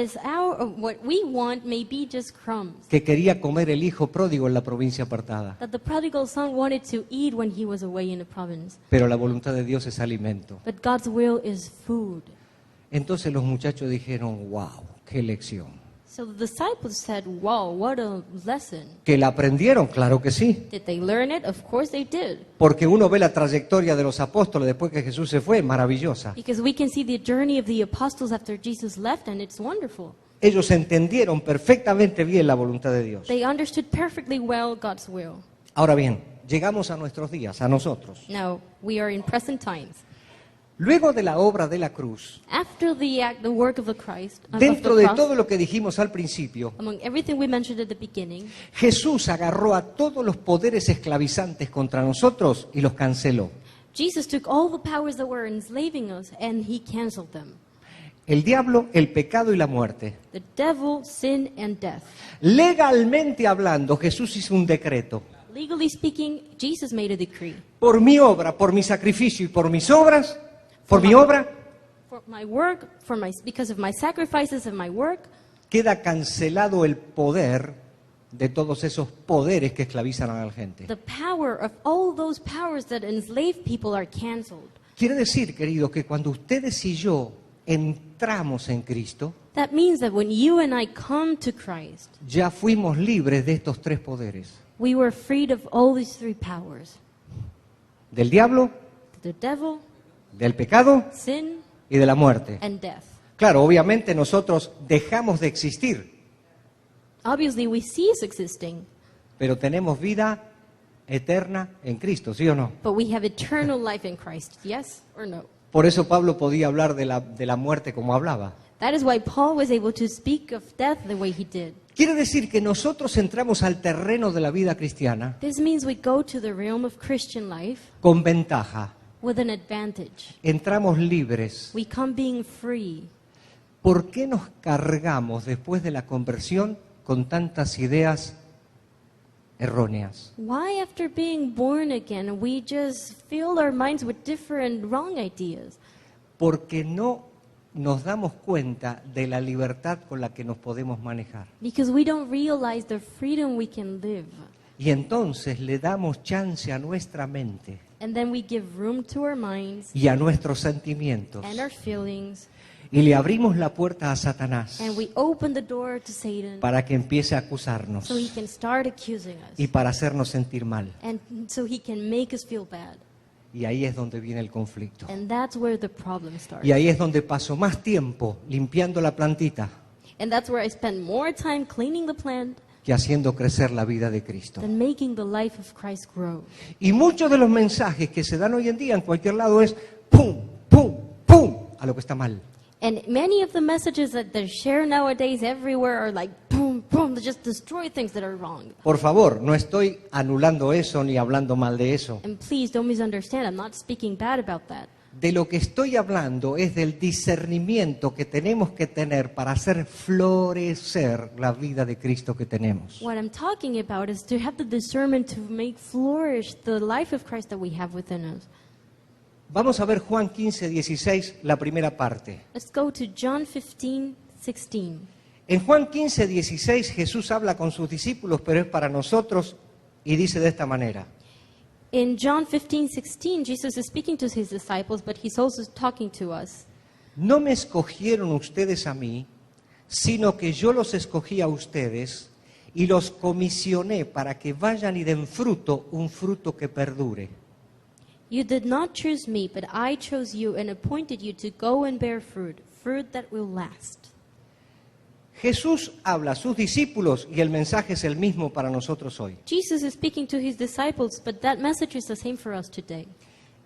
we want may be just crumbs que quería comer el hijo pródigo en la provincia apartada. that the prodigal son wanted to eat when he was away in the province. Pero la voluntad de Dios es alimento. But God's will is food. Entonces los muchachos dijeron, wow, qué lección. So the disciples said, wow, what a lesson. ¿Que la aprendieron? Claro que sí. Did they learn it? Of course they did. Porque uno ve la trayectoria de los apóstoles después que Jesús se fue, maravillosa. Because we can see the journey of the apostles after Jesus left, and it's wonderful. Ellos entendieron perfectamente bien la voluntad de Dios. They understood perfectly well God's will. Ahora bien, llegamos a nuestros días, a nosotros. Now, we are in present times. Luego de la obra de la cruz, After the work of the Christ, of dentro the de cross, todo lo que dijimos al principio, among everything we mentioned at the beginning, Jesús agarró a todos los poderes esclavizantes contra nosotros y los canceló. Jesus took all the powers that were enslaving us and he canceled them. El diablo, el pecado y la muerte. The devil, sin, and death. Legalmente hablando, Jesús hizo un decreto. Legally speaking, Jesus made a decree. Por mi obra, por mi sacrificio y por mis obras, por mi obra, For my work, because of my sacrifices and my work, queda cancelado el poder de todos esos poderes que esclavizan a la gente. The power of all those powers that enslave people are canceled. Quiere decir, queridos, que cuando ustedes y yo entramos en Cristo, That means that when you and I come to Christ, ya fuimos libres de estos tres poderes. we were freed of all these three powers. Del diablo, The devil, del pecado sin, y de la muerte. and death. Claro, obviamente nosotros dejamos de existir, Obviously, we cease existing, pero tenemos vida eterna en Cristo, ¿sí o no? but we have eternal life in Christ. Yes or no? Por eso Pablo podía hablar de la muerte como hablaba. That is why Paul was able to speak of death the way he did. Quiere decir que nosotros entramos al terreno de la vida cristiana This means we go to the realm of Christian life con ventaja. with an advantage. Entramos libres. We come being free. ¿Por qué nos cargamos después de la conversión con tantas ideas erróneas? Why, after being born again, we just fill our minds with different wrong ideas? Porque no nos damos cuenta de la libertad con la que nos podemos manejar. Because we don't realize the freedom we can live. Y entonces le damos chance a nuestra mente And then we give room to our minds y a nuestros sentimientos. and our feelings, Y le abrimos la puerta a Satanás and we open the door to Satan para que empiece a acusarnos so he can start accusing us, y para hacernos sentir mal. and so he can make us feel bad. Y ahí es donde viene el conflicto. And that's where the problem starts. Y ahí es donde paso más tiempo limpiando la plantita And that's where I spend more time cleaning the plant que haciendo crecer la vida de Cristo. than making the life of Christ grow. Y muchos de los mensajes que se dan hoy en día en cualquier lado es pum, pum, pum, a lo que está mal. And many of the messages that they share nowadays everywhere are like boom, boom, they just destroy things that are wrong. Por favor, no estoy anulando eso ni hablando mal de eso. And please don't misunderstand, I'm not speaking bad about that. De lo que estoy hablando es del discernimiento que tenemos que tener para hacer florecer la vida de Cristo que tenemos. What I'm talking about is to have the discernment to make flourish the life of Christ that we have within us. Vamos a ver Juan 15, 16, la primera parte. Let's go to John 15:16. En Juan 15, 16 Jesús habla con sus discípulos, pero es para nosotros y dice de esta manera. In John 15:16, Jesus is speaking to his disciples, but he's also talking to us. No me escogieron ustedes a mí, sino que yo los escogí a ustedes y los comisioné para que vayan y den fruto, un fruto que perdure. You did not choose me, but I chose you and appointed you to go and bear fruit, fruit that will last. Jesús habla a sus discípulos y el mensaje es el mismo para nosotros hoy. Jesus is speaking to his disciples, but that message is the same for us today.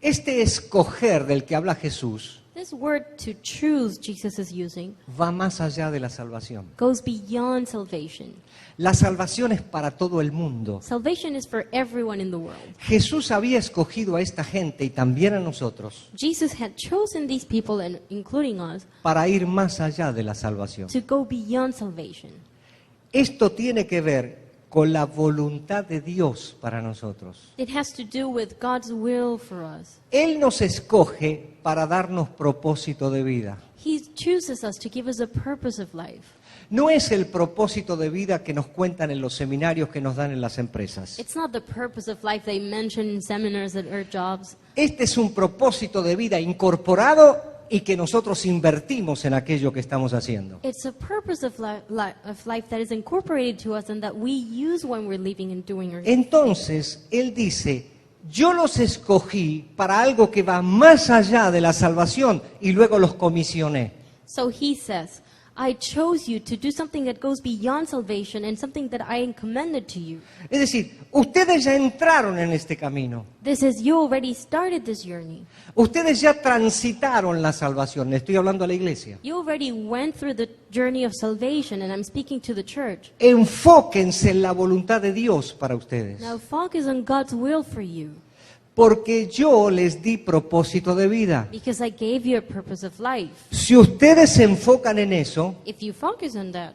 Este escoger del que habla Jesús This word to choose Jesus is using va más allá de la salvación. goes beyond salvation. La salvación es para todo el mundo. Salvation is for everyone in the world. Jesús había escogido a esta gente y también a nosotros Jesus had chosen these people, and including us, para ir más allá de la salvación. to go beyond salvation. Esto tiene que ver con la voluntad de Dios para nosotros. It has to do with God's will for us. Él nos escoge para darnos propósito de vida. He chooses us to give us a purpose of life. No es el propósito de vida que nos cuentan en los seminarios que nos dan en las empresas. It's not the purpose of life they mention in seminars at our jobs. Este es un propósito de vida incorporado y que nosotros invertimos en aquello que estamos haciendo. It's a purpose of life that is incorporated to us and that we use when we're living and doing our Entonces, Él dice, yo los escogí para algo que va más allá de la salvación y luego los comisioné. So he says, I chose you to do something that goes beyond salvation and something that I commended to you. Es decir, ustedes ya entraron en este camino. This is, you already started this journey. Ustedes ya transitaron la salvación. Le estoy hablando a la iglesia. You already went through the journey of salvation, and I'm speaking to the church. Enfóquense en la voluntad de Dios para ustedes. Now focus on God's will for you, Porque yo les di propósito de vida. because I gave you a purpose of life. Si ustedes se enfocan en eso, If you focus on that,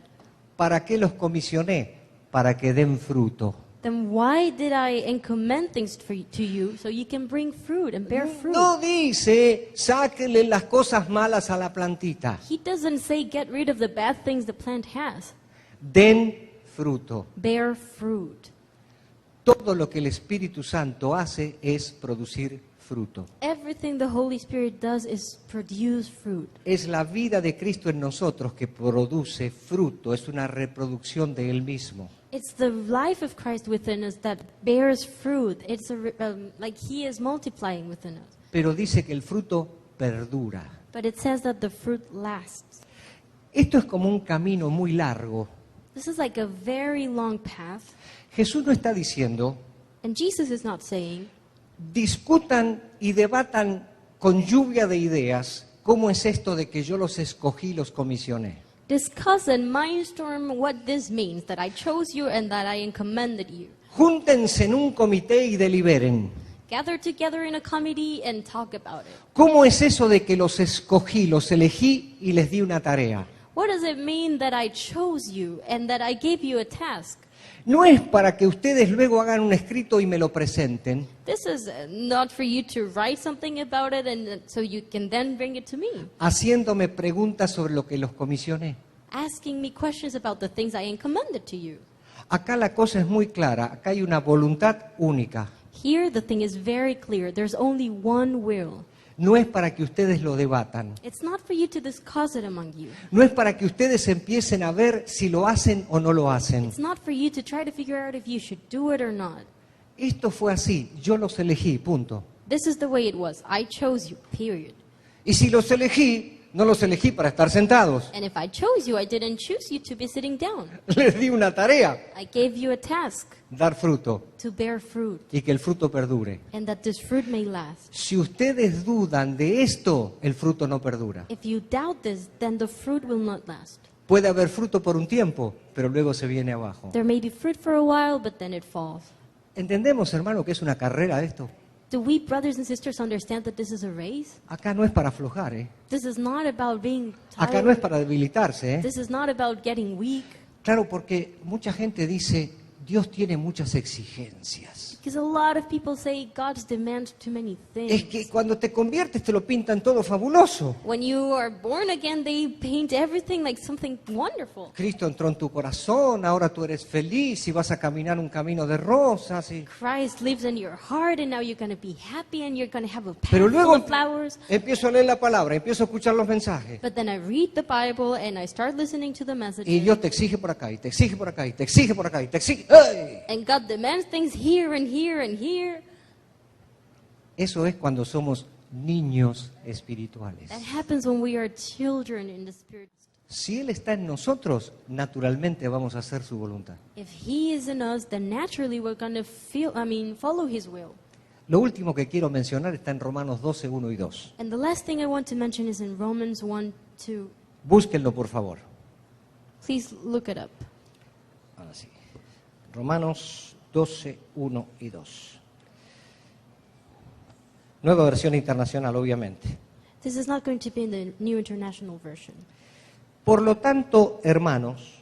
¿para qué los comisioné? Para que den fruto. then why did I commend things to you so you can bring fruit and bear fruit? No dice, sáquenle las cosas malas a la plantita. He doesn't say get rid of the bad things the plant has. Den fruto. bear fruit. Todo lo que el Espíritu Santo hace es producir fruto. Everything the Holy Spirit does is produce fruit. Es la vida de Cristo en nosotros que produce fruto, es una reproducción de Él mismo. It's the life of Christ within us that bears fruit. It's like He is multiplying within us. Pero dice que el fruto perdura. But it says that the fruit lasts. Esto es como un camino muy largo. This is like a very long path. Jesús no está diciendo, And Jesus is not saying, discutan y debatan con lluvia de ideas cómo es esto de que yo los escogí y los comisioné. discuss and mindstorm what this means, that I chose you and that I commended you. Júntense en un comité y deliberen. Gather together in a committee and talk about it. ¿Cómo es eso de que los escogí, los elegí y les di una tarea? What does it mean that I chose you and that I gave you a task? No es para que ustedes luego hagan un escrito y me lo presenten. This is not for you to write something about it and so you can then bring it to me. Haciéndome preguntas sobre lo que los comisioné. Asking me questions about the things I commended to you. Acá la cosa es muy clara, acá hay una voluntad única. Here the thing is very clear. There's only one will. No es para que ustedes lo debatan. It's not for you to discuss it among you. No es para que ustedes empiecen a ver si lo hacen o no lo hacen. It's not for you to try to figure out if you should do it or not. Esto fue así, yo los elegí, punto. This is the way it was. I chose you, period. Y si los elegí, no los elegí para estar sentados. And if I chose you, I didn't choose you to be sitting down. Les di una tarea, I gave you a task dar fruto to bear fruit y que el fruto perdure. and that this fruit may last. Si ustedes dudan de esto, el fruto no perdura. If you doubt this, then the fruit will not last. Puede haber fruto por un tiempo, pero luego se viene abajo. There may be fruit for a while, but then it falls. ¿Entendemos, hermano, que es una carrera esto? Do we, brothers and sisters, understand that this is a race? Acá no es para aflojar, ¿eh? This is not about being Acá no es tired. para debilitarse, ¿eh? This is not about getting weak. Claro, porque mucha gente dice, Dios tiene muchas exigencias. Because a lot of people say God demands too many Es things. que cuando te conviertes te lo pintan todo fabuloso. When you are born again, they paint everything like something wonderful. Cristo entró en tu corazón, ahora tú eres feliz y vas a caminar un camino de rosas. Christ lives in your heart, and now you're going to be happy, and you're going to have a path Pero full luego of flowers. empiezo a leer la palabra, empiezo a escuchar los mensajes. But then I read the Bible, and I start listening to the Y messages. Dios te exige por acá, y te exige por acá, y te exige por acá, y te exige... ¡Ay! And God demands things here and here and here. Eso es cuando somos niños espirituales. That happens when we are children in the Spirit. Si Él está en nosotros, naturalmente vamos a hacer su voluntad. If He is in us, then naturally we're going to follow His will. Lo último que quiero mencionar está en Romanos 12, 1 y 2. And the last thing I want to mention is in Romans 1, 2. Búsquenlo, por favor. Please look it up. Ahora sí. Romanos 12, 1 y 2. Nueva versión internacional, obviamente. This is not going to be in the New International Version. Por lo tanto, hermanos,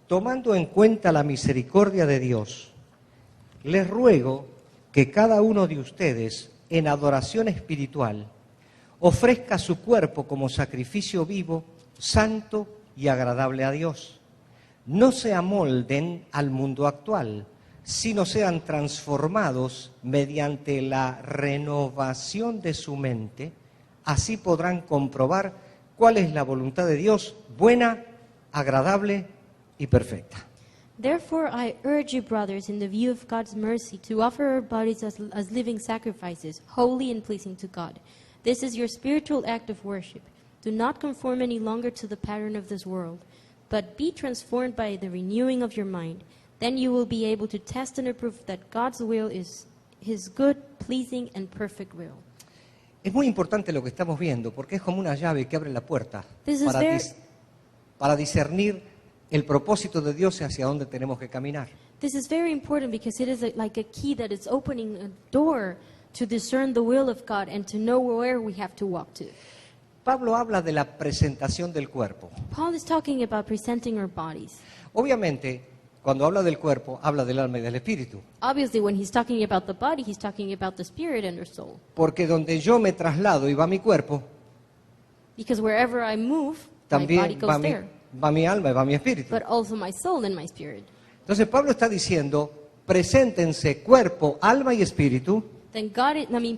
tomando en cuenta la misericordia de Dios, les ruego que cada uno de ustedes, en adoración espiritual, ofrezca su cuerpo como sacrificio vivo, santo y agradable a Dios. No se amolden al mundo actual, sino sean transformados mediante la renovación de su mente. Así podrán comprobar cuál es la voluntad de Dios, buena, agradable y perfecta. Therefore, I urge you, brothers, in the view of God's mercy, to offer our bodies as living sacrifices, holy and pleasing to God. This is your spiritual act of worship. Do not conform any longer to the pattern of this world, but be transformed by the renewing of your mind. Then you will be able to test and approve that God's will is His good, pleasing, and perfect will. Es muy importante lo que estamos viendo, porque es como una llave que abre la puerta This is para discernir el propósito de Dios y hacia dónde tenemos que caminar. This is very important because it is like a key that is opening a door to discern the will of God and to know where we have to walk to. Pablo habla de la presentación del cuerpo. Paul is talking about presenting our bodies. Obviamente, cuando habla del cuerpo, habla del alma y del espíritu. Obviously, when he's talking about the body, he's talking about the spirit and our soul. Porque donde yo me traslado y va mi cuerpo, Because wherever I move, my body también goes there. va mi alma y va mi espíritu. but also my soul and my spirit. Entonces Pablo está diciendo, preséntense cuerpo, alma y espíritu Then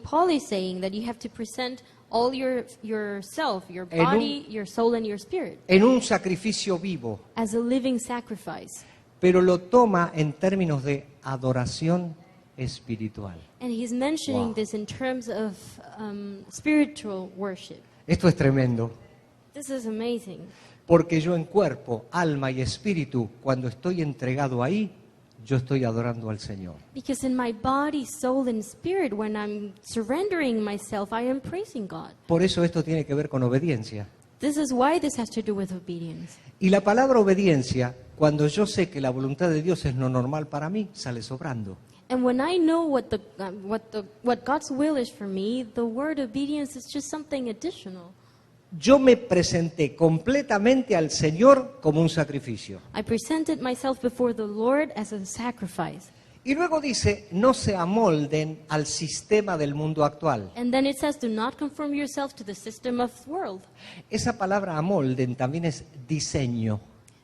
Paul is saying that you have to present all yourself, your En un- body, your soul, and your spirit en un sacrificio vivo, as a living sacrifice. pero lo toma en términos de adoración espiritual. And he's mentioning Wow. this in terms of spiritual worship. Esto es tremendo, This is amazing. porque yo en cuerpo, alma y espíritu, cuando estoy entregado ahí, yo estoy adorando al Señor. Because in my body, soul, and spirit, when I'm surrendering myself, I am praising God. Por eso esto tiene que ver con obediencia. This is why this has to do with obedience. Y la palabra obediencia, cuando yo sé que la voluntad de Dios es lo normal para mí, sale sobrando. And when I know what God's will is for me, the word obedience is just something additional. Yo me presenté completamente al Señor como un sacrificio. I presented myself before the Lord as a sacrifice. Y luego dice, no se amolden al sistema del mundo actual. And then it says, do not conform yourself to the system of the world. Esa palabra amolden también es diseño.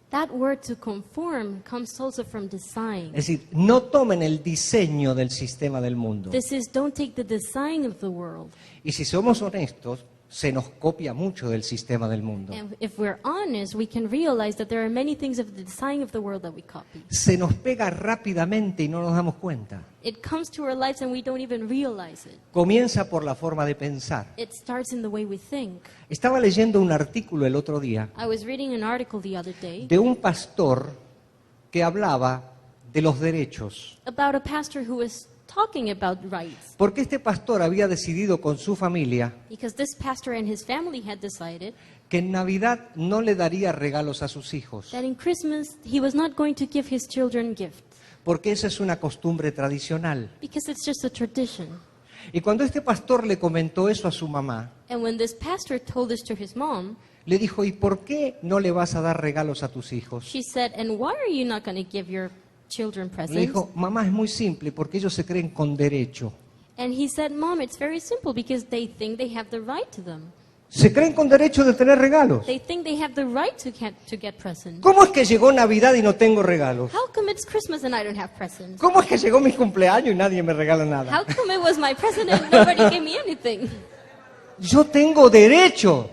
That word to conform comes also from design. Es decir, no tomen el diseño del sistema del mundo. This is, don't take the design of the world. Y si somos honestos, se nos copia mucho del sistema del mundo. And if we're honest, we can realize that there are many things of the design of the world that we copy. Se nos pega rápidamente y no nos damos cuenta. It comes to our lives and we don't even realize it. Comienza por la forma de pensar. It starts in the way we think. Estaba leyendo un artículo el otro día I was reading an article the other day de un pastor que hablaba de los derechos. about a pastor who was talking about rights. Porque este pastor había decidido con su familia Because this pastor and his family had decided que en Navidad no le daría regalos a sus hijos, that in Christmas he was not going to give his children gifts. porque esa es una costumbre tradicional. Because it's just a tradition. Y cuando este pastor le comentó eso a su mamá, And when this pastor told this to his mom, le dijo, ¿y por qué no le vas a dar regalos a tus hijos? she said, and why are you not going to give your children Le presents? dijo, mamá, es muy simple, porque ellos se creen con derecho. And he said, Mom, it's very simple because they think they have the right to them. Se creen con derecho de tener regalos. They think they have the right to get presents. ¿Cómo es que llegó Navidad y no tengo regalos? How come it's Christmas and I don't have presents? ¿Cómo es que llegó mi cumpleaños y nadie me regala How nada? come it was my present and nobody gave me anything? Yo tengo derecho.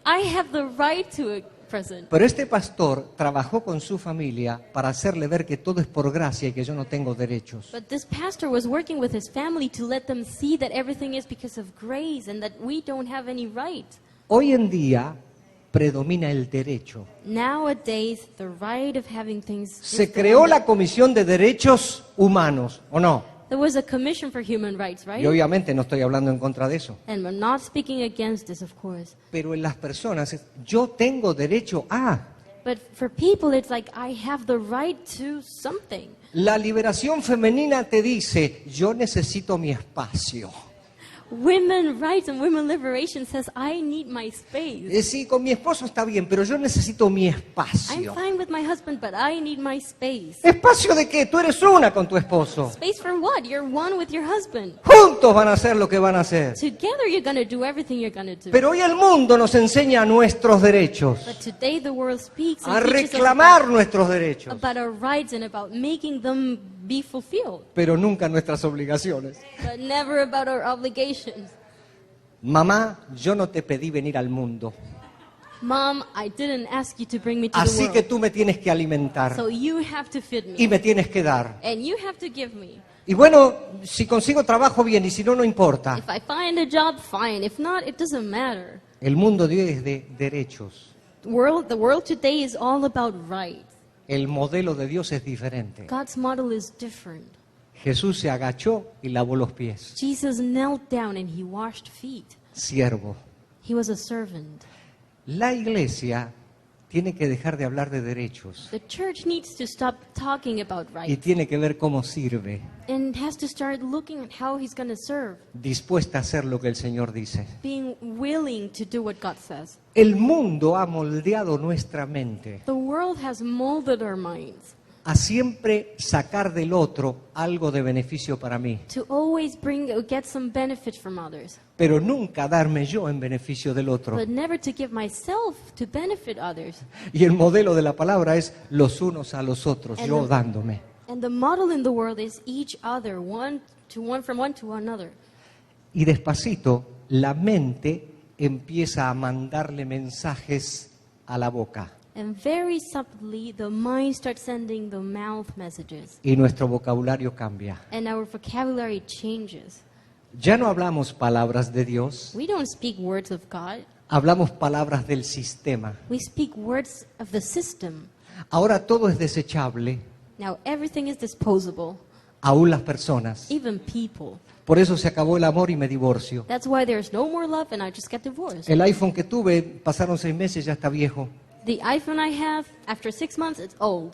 I have the right to a present. Pero este pastor trabajó con su familia para hacerle ver que todo es por gracia y que yo no tengo derechos. But this pastor was working with his family to let them see that everything is because of grace and that we don't have any right. Hoy en día predomina el derecho. Nowadays, the right of having things. is Se the creó one la that- Comisión de Derechos Humanos, ¿o no? There was a commission for human rights, right? Y obviamente no estoy hablando en contra de eso. And we're not speaking against this, of course. Pero en las personas, yo tengo derecho a. But for people, it's like I have the right to something. La liberación femenina te dice, yo necesito mi espacio. Women rights and women liberation says I need my space. Sí, con mi esposo está bien, pero yo necesito mi I'm espacio. fine with my husband, but I need my space. ¿Espacio de qué? Tú eres una con tu esposo. Space for what? You're one with your husband. Juntos van a hacer lo que van a hacer. Together you're going to do everything you're going to do. Pero hoy el mundo nos enseña nuestros derechos, But today the world speaks a and teaches us reclamar nuestros derechos, about our rights and about making them be fulfilled, pero nunca nuestras obligaciones. but never about our obligations. Mamá, yo no te pedí venir al mundo, Mom, I didn't ask you to bring me to the así que world, tú me tienes que alimentar so you have to feed y me, me tienes que dar. and you have to give me. Y bueno, si consigo trabajo bien y si no, no importa. If I find a job, fine. If not, it doesn't matter. El mundo de hoy es de derechos. The world today is all about rights. El modelo de Dios es diferente. God's model is different. Jesús se agachó y lavó los pies. Jesus knelt down and he washed feet. Siervo. He was a servant. La iglesia tiene que dejar de hablar de derechos The church needs to stop talking about y rights tiene que ver cómo sirve, and has to start looking at how he's going to serve, dispuesta a hacer lo que el Señor dice. being willing to do what God says. El mundo ha moldeado nuestra mente. The world has molded our minds. a siempre sacar del otro algo de beneficio para mí, to always get some benefit from others, pero nunca darme yo en beneficio del otro. but never to give myself to benefit others. Y el modelo de la palabra es los unos a los otros, And yo the- dándome. And the model in the world is each other, from one to another. Y despacito la mente empieza a mandarle mensajes a la boca And very subtly, the mind starts sending the mouth messages, y nuestro vocabulario cambia. and our vocabulary changes. Ya no hablamos palabras de Dios, We don't speak words of God. hablamos palabras del sistema. We speak words of the system. Ahora todo es desechable, Now everything is disposable, aún las personas. even people. Por eso se acabó el amor y me divorcio. That's why there's no more love and I just get divorced. El iPhone que tuve, pasaron 6 meses, ya está viejo. The iPhone I have, after 6 months, it's old.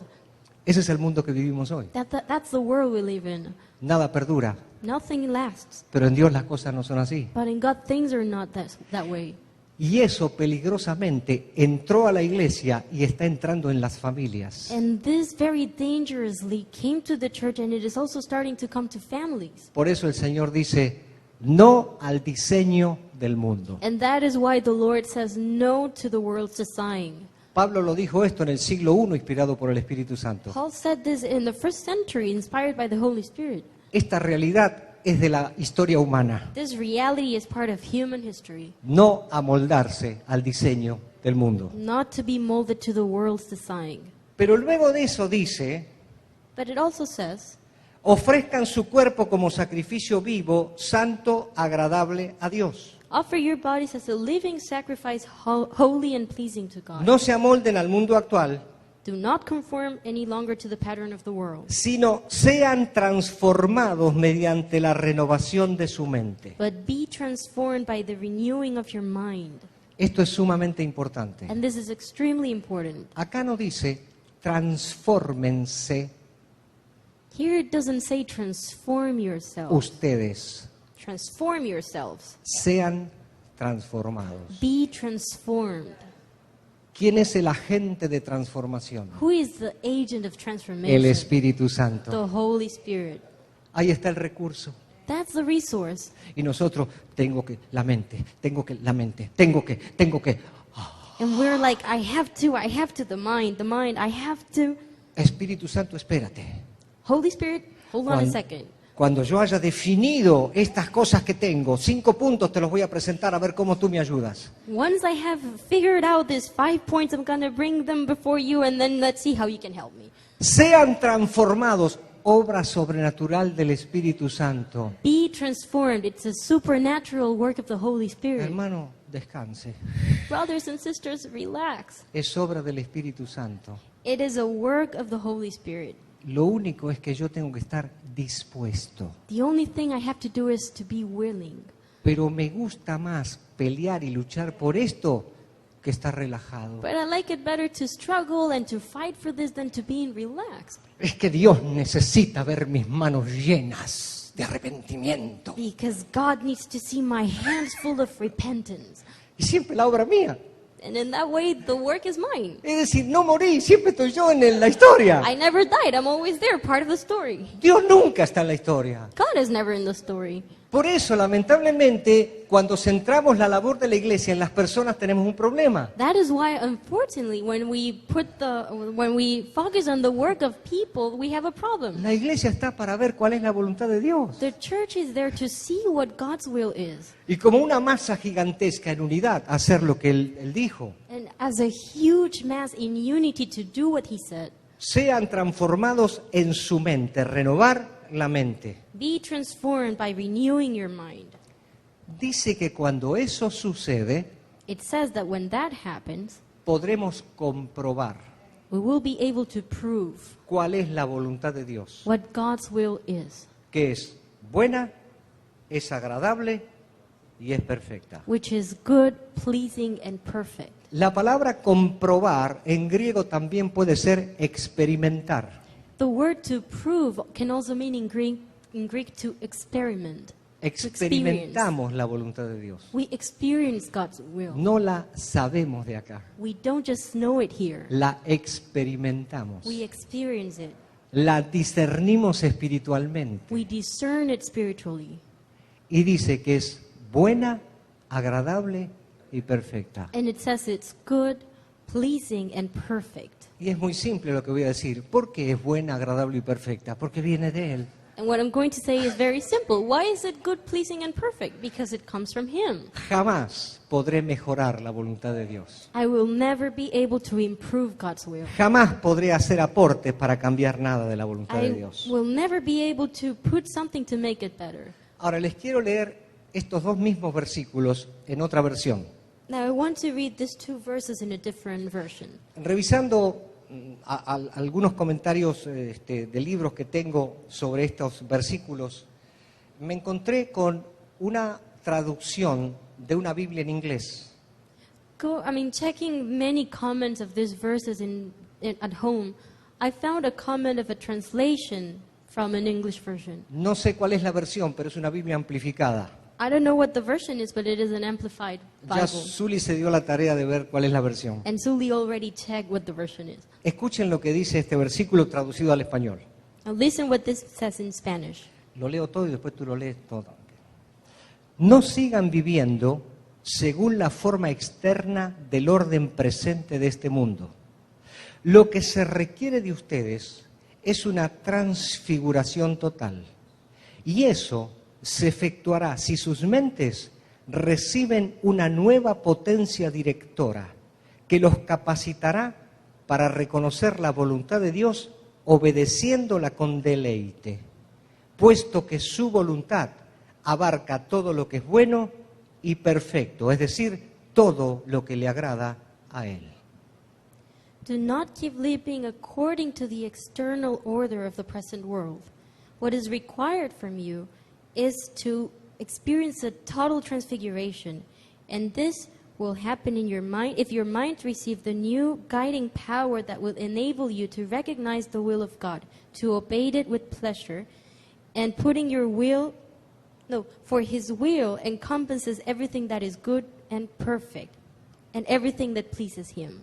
Ese es el mundo que vivimos hoy. That's the world we live in. Nada perdura, Nothing lasts. pero en Dios las cosas no son así. But in God, things are not that way. Y eso peligrosamente entró a la iglesia y está entrando en las familias. And this very dangerously came to the church, and it is also starting to come to families. Por eso el Señor dice, no al diseño del mundo. And that is why the Lord says no to the world's design. Pablo lo dijo esto en el siglo I, inspirado por el Espíritu Santo. Paul said this in the first century, inspired by the Holy Spirit. Esta realidad es de la historia humana, This reality is part of human history, no amoldarse al diseño del mundo. not to be molded to the world's design. Pero luego de eso dice, But it also says, ofrezcan su cuerpo como sacrificio vivo, santo, agradable a Dios. offer your bodies as a living sacrifice, holy and pleasing to God. No se amolden al mundo actual, Do not conform any longer to the pattern of the world, sino sean transformados mediante la renovación de su mente. but be transformed by the renewing of your mind. Esto es sumamente importante. And this is extremely important. Acá no dice transfórmense Here it doesn't say transform yourself. ustedes, Transform yourselves. sean transformados. Be transformed. ¿Quién es el agente de transformación? Who is the agent of El transformation? Espíritu Santo. The Holy Spirit. Ahí está el recurso. That's the resource. Y nosotros, tengo que, la mente, tengo que. And we're like, I have to, the mind, I have to. Espíritu Santo, espérate. Holy Spirit, hold on a second. Cuando yo haya definido estas cosas que tengo, 5 puntos te los voy a presentar a ver cómo tú me ayudas. Once I have figured out these 5 points, I'm going to bring them before you, and then let's see how you can help me. Sean transformados, obra sobrenatural del Espíritu Santo. Be transformed. It's a supernatural work of the Holy Spirit. Hermano, descanse. Brothers and sisters, relax. Es obra del Espíritu Santo. It is a work of the Holy Spirit. Lo único es que yo tengo que estar dispuesto. The only thing I have to do is to be willing. Pero me gusta más pelear y luchar por esto que estar relajado. But I like it better to struggle and to fight for this than to being relaxed. Es que Dios necesita ver mis manos llenas de arrepentimiento. Because God needs to see my hands full of repentance. Y siempre la obra mía. And in that way, the work is mine. Es decir, no morí, siempre estoy yo en la historia. I never died. I'm always there, part of the story. Dios nunca está en la historia. God is never in the story. Por eso, lamentablemente, cuando centramos la labor de la iglesia en las personas tenemos un problema. That is why, unfortunately, when we focus on the work of people, we have a problem. La iglesia está para ver cuál es la voluntad de Dios. The church is there to see what God's will is. Y como una masa gigantesca en unidad, hacer lo que Él dijo. And as a huge mass in unity to do what He said. Sean transformados en su mente, renovar la mente. Be transformed by renewing your mind. Dice que cuando eso sucede, It says that when that happens, podremos comprobar we will be able to prove cuál es la voluntad de Dios, what God's will is, que es buena, es agradable y es perfecta. which is good, pleasing, and perfect. La palabra comprobar en griego también puede ser experimentar. The word to prove can also mean in Greek to experiment. experimentamos la voluntad de Dios. We experience God's will. No la sabemos de acá, We don't just know it here. la experimentamos. We experience it. La discernimos espiritualmente. We discern it spiritually. Y dice que es buena, agradable y perfecta. And it says it's good, pleasing, and perfect. Y es muy simple lo que voy a decir. ¿Por qué es buena, agradable y perfecta? Porque viene de Él. And what I'm going to say is very simple. Why is it good, pleasing, and perfect? Because it comes from Him. Jamás podré mejorar la voluntad de Dios. I will never be able to improve God's will. Jamás podré hacer aportes para cambiar nada de la voluntad de I Dios. will never be able to put something to make it better. Ahora les quiero leer estos dos mismos versículos en otra versión. Now I want to read these two verses in a different version. Revisando algunos comentarios de libros que tengo sobre estos versículos, me encontré con una traducción de una Biblia en inglés. Checking many comments of these verses at home, I found a comment of a translation from an English version. No sé cuál es la versión, pero es una Biblia amplificada. I don't know what the version is, but it is an amplified Ya Bible. Sully se dio la tarea de ver cuál es la versión. And Sully already checked what the version is. Escuchen lo que dice este versículo traducido al español. Now listen what this says in Spanish. Lo leo todo y después tú lo lees todo. No sigan viviendo según la forma externa del orden presente de este mundo. Lo que se requiere de ustedes es una transfiguración total. Y eso se efectuará si sus mentes reciben una nueva potencia directora que los capacitará para reconocer la voluntad de Dios obedeciéndola con deleite, puesto que su voluntad abarca todo lo que es bueno y perfecto, es decir, todo lo que le agrada a Él. Do not keep living according to the external order of the present world. What is required from you is to experience a total transfiguration, and this will happen in your mind if your mind receives the new guiding power that will enable you to recognize the will of God, to obey it with pleasure, and putting your will, for His will encompasses everything that is good and perfect, and everything that pleases Him.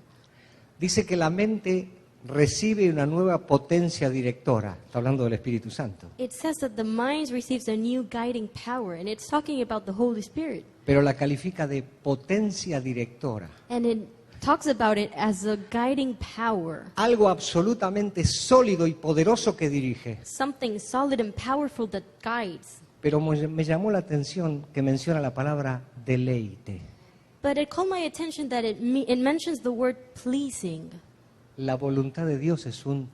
Dice que la mente recibe una nueva potencia directora. Está hablando del Espíritu Santo. It says that the mind receives a new guiding power, and it's talking about the Holy Spirit. Pero la califica de potencia directora. And it talks about it as a guiding power, Algo absolutamente sólido y poderoso que dirige. something solid and powerful that guides. Pero me llamó la atención que menciona la palabra deleite. But it called my attention that it mentions the word pleasing. La voluntad de Dios es un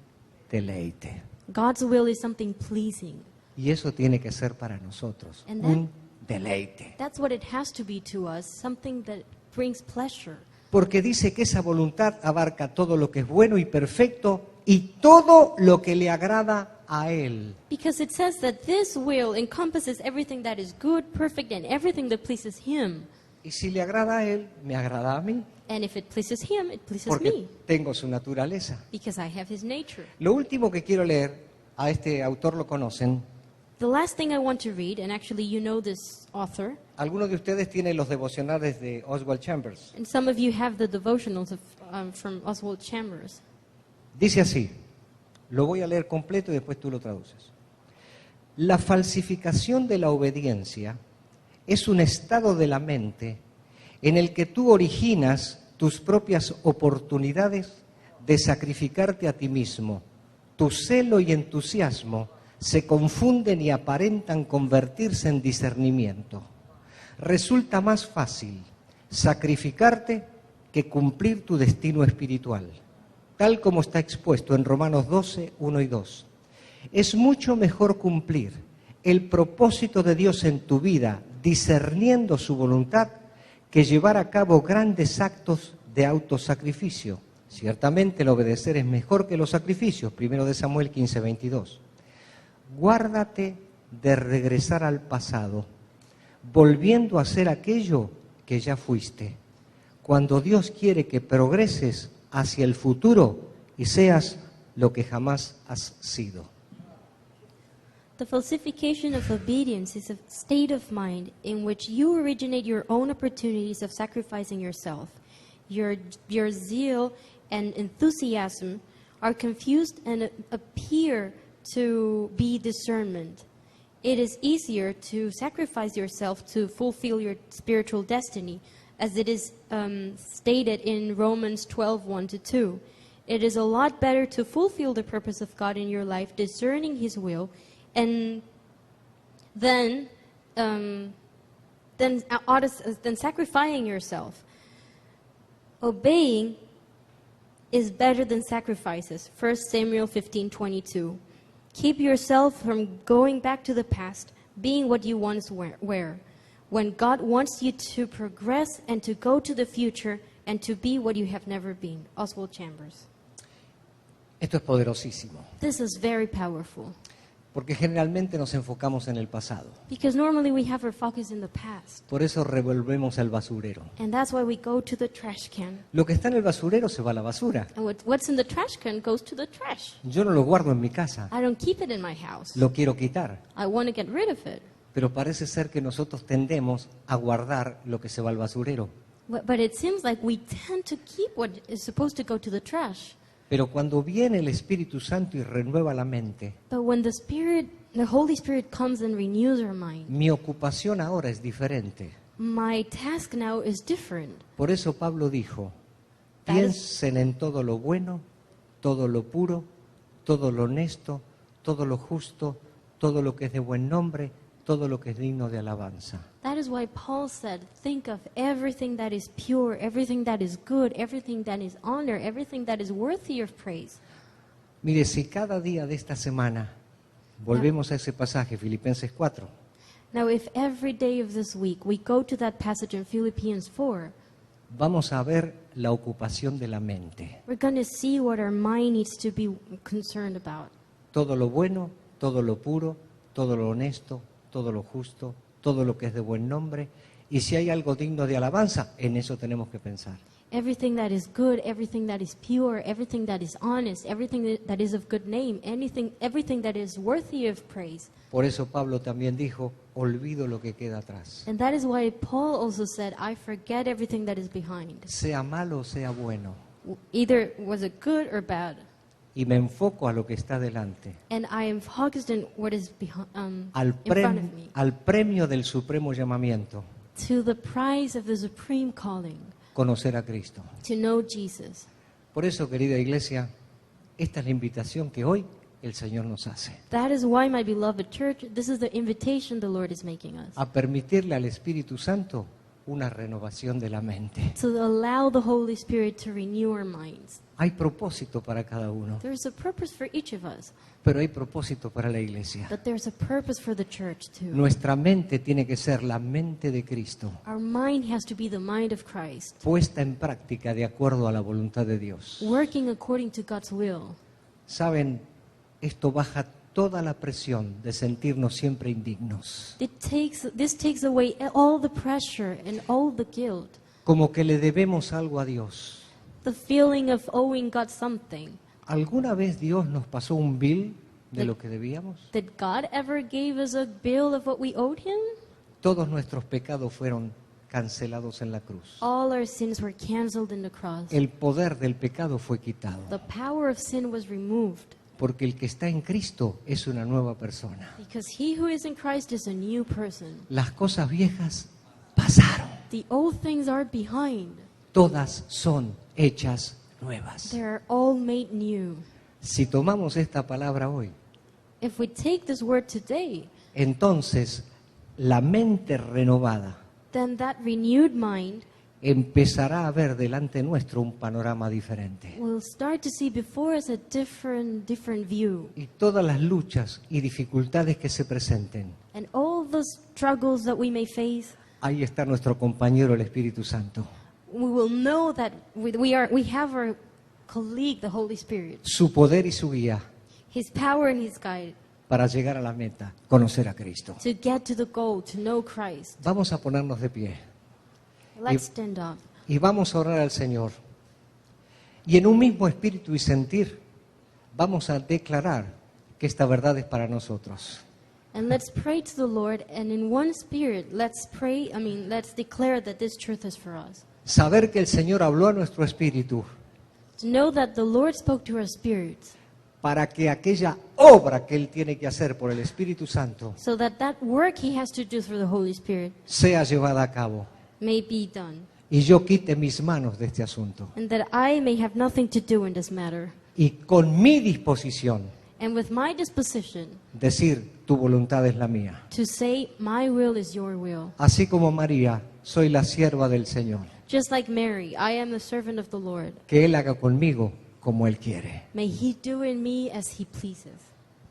deleite. God's will is something pleasing. Y eso tiene que ser para nosotros And un deleite. That's what it has to be to us, something that brings pleasure. Porque dice que esa voluntad abarca todo lo que es bueno y perfecto y todo lo que le agrada a Él. Because it says that this will encompasses everything that is good, perfect, and everything that pleases Him. Y si le agrada a Él, me agrada a mí, And if it pleases Him, it pleases porque me. tengo su naturaleza. Because I have His nature. Lo último que quiero leer, a este autor lo conocen, The last thing I want to read, and actually you know this author, algunos de ustedes tienen los devocionales de Oswald Chambers. and some of you have the devotionals from Oswald Chambers. Dice así, lo voy a leer completo y después tú lo traduces. La falsificación de la obediencia es un estado de la mente en el que tú originas tus propias oportunidades de sacrificarte a ti mismo. Tu celo y entusiasmo se confunden y aparentan convertirse en discernimiento. Resulta más fácil sacrificarte que cumplir tu destino espiritual, tal como está expuesto en Romanos 12, 1 y 2. Es mucho mejor cumplir el propósito de Dios en tu vida discerniendo su voluntad que llevar a cabo grandes actos de autosacrificio. Ciertamente el obedecer es mejor que los sacrificios, 1 de Samuel 15, 22. Guárdate de regresar al pasado, volviendo a ser aquello que ya fuiste, cuando Dios quiere que progreses hacia el futuro y seas lo que jamás has sido. The falsification of obedience is a state of mind in which you originate your own opportunities of sacrificing yourself. Your zeal and enthusiasm are confused and appear to be discernment. It is easier to sacrifice yourself to fulfill your spiritual destiny, as it is stated in Romans 12:1-2. It is a lot better to fulfill the purpose of God in your life, discerning His will, and than sacrificing yourself. Obeying is better than sacrifices. 1 Samuel 15:22. Keep yourself from going back to the past, being what you once were. When God wants you to progress and to go to the future and to be what you have never been. Oswald Chambers. Esto es poderosísimo, This is very powerful porque generalmente nos enfocamos en el pasado. because normally we have our focus in the past. Por eso revolvemos el basurero. And that's why we go to the trash can. Lo que está en el basurero se va a la basura. And what's in the trash can goes to the trash. Yo no lo guardo en mi casa, I don't keep it in my house. lo quiero quitar. I want to get rid of it. Pero parece ser que nosotros tendemos a guardar lo que se va al basurero. But it seems like we tend to keep what is supposed to go to the trash. Pero cuando viene el Espíritu Santo y renueva la mente, But when the Holy Spirit comes and renews our mind, mi ocupación ahora es diferente. my task now is different. Por eso Pablo dijo, That is- piensen en todo lo bueno, todo lo puro, todo lo honesto, todo lo justo, todo lo que es de buen nombre, todo lo que es digno de alabanza. That is why Paul said, think of everything that is pure, everything that is good, everything that is honor, everything that is worthy of praise. Mire, si cada día de esta semana, volvemos a ese pasaje, Filipenses 4, Now, if every day of this week we go to that passage in Philippians 4, vamos a ver la ocupación de la mente. we're going to see what our mind needs to be concerned about. Todo lo bueno, todo lo puro, todo lo honesto, todo lo justo, todo lo que es de buen nombre. Y si hay algo digno de alabanza, en eso tenemos que pensar. Everything that is good, everything that is pure, everything that is honest, everything that is of good name, everything that is worthy of praise. Por eso Pablo también dijo, olvido lo que queda atrás. And that is why Paul also said, I forget everything that is behind. Sea malo o sea bueno. Either was it good or bad. Y me enfoco a lo que está delante. And I am focused on what is Al, in front of me. al premio del supremo llamamiento, To the prize of the supreme calling, conocer a Cristo. to know Jesus. Por eso, querida iglesia, esta es la invitación que hoy el Señor nos hace. That is why, my beloved church, this is the invitation the Lord is making us. A permitirle al Espíritu Santo una renovación de la mente. To allow the Holy Spirit to renew our minds. Hay propósito para cada uno, There's a purpose for each of us, pero hay propósito para la iglesia. but there's a purpose for the church too. Nuestra mente tiene que ser la mente de Cristo, Our mind has to be the mind of Christ, puesta en práctica de acuerdo a la voluntad de Dios. working according to God's will. Saben, esto baja toda la presión de sentirnos siempre indignos, This takes away all the pressure and all the guilt, como que le debemos algo a Dios. the feeling of owing God something. ¿Alguna vez Dios nos pasó un bill de lo que debíamos? Did God ever give us a bill of what we owed Him? Todos nuestros pecados fueron cancelados en la cruz. All our sins were canceled in the cross. El poder del pecado fue quitado, The power of sin was removed, porque el que está en Cristo es una nueva persona. because he who is in Christ is a new person. Las cosas viejas pasaron, The old things are behind. todas son hechas nuevas. They are all made new. Si tomamos esta palabra hoy, If we take this word today, entonces la mente renovada then that renewed mind empezará a ver delante nuestro un panorama diferente. will start to see before us a different view. Y todas las luchas y dificultades que se presenten, And all the struggles that we may face, ahí está nuestro compañero el Espíritu Santo. we will know that we have our colleague, the Holy Spirit, Su poder y su guía His power and His guide, para llegar a la meta, conocer a Cristo. to get to the goal, to know Christ. Vamos a ponernos de pie Let's stand up. y vamos a orar al Señor. Y en un mismo espíritu y sentir, vamos a declarar que esta verdad es para nosotros. And let's pray to the Lord, and in one spirit, let's declare that this truth is for us. Saber que el Señor habló a nuestro espíritu To know that the Lord spoke to our spirits, para que aquella obra que Él tiene que hacer por el Espíritu Santo so that that work He has to do through the Holy Spirit sea llevada a cabo. may be done, Y yo quite mis manos de este asunto. and that I may have nothing to do in this matter. Y con mi disposición, And with my disposition decir, tu voluntad es la mía. to say, my will is your will. Así como María, soy la sierva del Señor. Just like Mary, I am the servant of the Lord. Que Él haga conmigo como Él quiere. May He do in me as He pleases.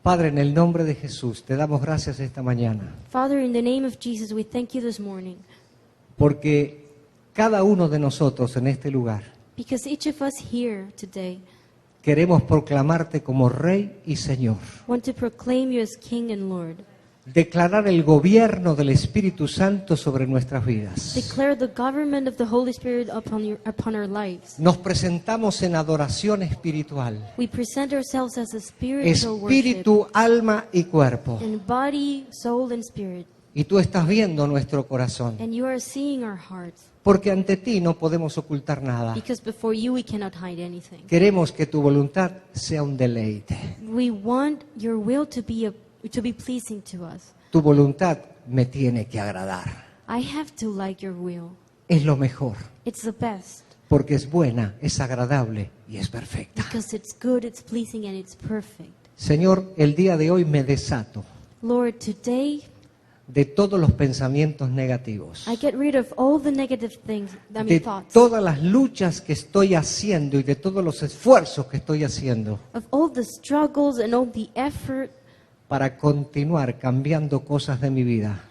Padre, en el nombre de Jesús, te damos gracias esta mañana. Father, in the name of Jesus, we thank you this morning, Porque cada uno de nosotros en este lugar because each of us here today queremos proclamarte como Rey y Señor. want to proclaim you as King and Lord. Declarar el gobierno del Espíritu Santo sobre nuestras vidas. Declare the government of the Holy Spirit upon our lives. Nos presentamos en adoración espiritual. We present ourselves as a spiritual worship Espíritu, alma y cuerpo. in body, soul, and spirit. Y tú estás viendo nuestro corazón. And you are seeing our hearts, Porque ante ti no podemos ocultar nada. because before you we cannot hide anything. Queremos que tu voluntad sea un deleite. We want your will to be pleasing to us. Tu voluntad me tiene que agradar. I have to like your will. Es lo mejor. It's the best, Porque es buena, es agradable y es perfecta. because it's good, it's pleasing, and it's perfect. Señor, el día de hoy me desato Lord, today de todos los pensamientos negativos. I get rid of all the negative De thoughts, todas las luchas que estoy haciendo y de todos los esfuerzos que estoy haciendo of all the struggles and all the effort, para continuar cambiando cosas de mi vida,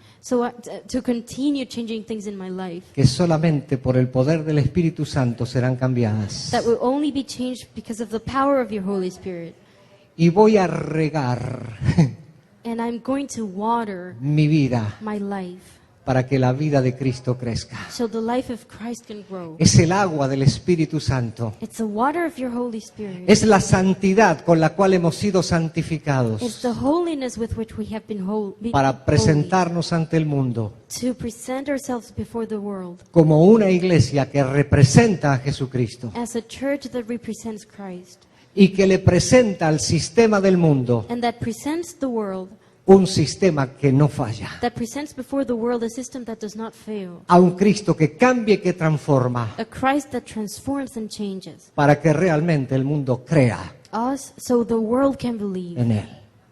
to continue changing things in my life que solamente por el poder del Espíritu Santo serán cambiadas. that will only be changed because of the power of your Holy Spirit. Y voy a regar And I'm going to water mi vida my life para que la vida de Cristo crezca. so the life of Christ can grow. Es el agua del Espíritu Santo. It's the water of your Holy Spirit. Es la santidad con la cual hemos sido It's santificados the holiness with which we have been para presentarnos ante el mundo to present ourselves before the world como una iglesia que representa a Jesucristo as a church that represents Christ y que le presenta al sistema del mundo and that presents the world, un sistema que no falla, that presents before the world a system that does not fail, a un Cristo que cambie, que transforma, a Christ that transforms and changes para que realmente el mundo crea us so the world can believe en Él.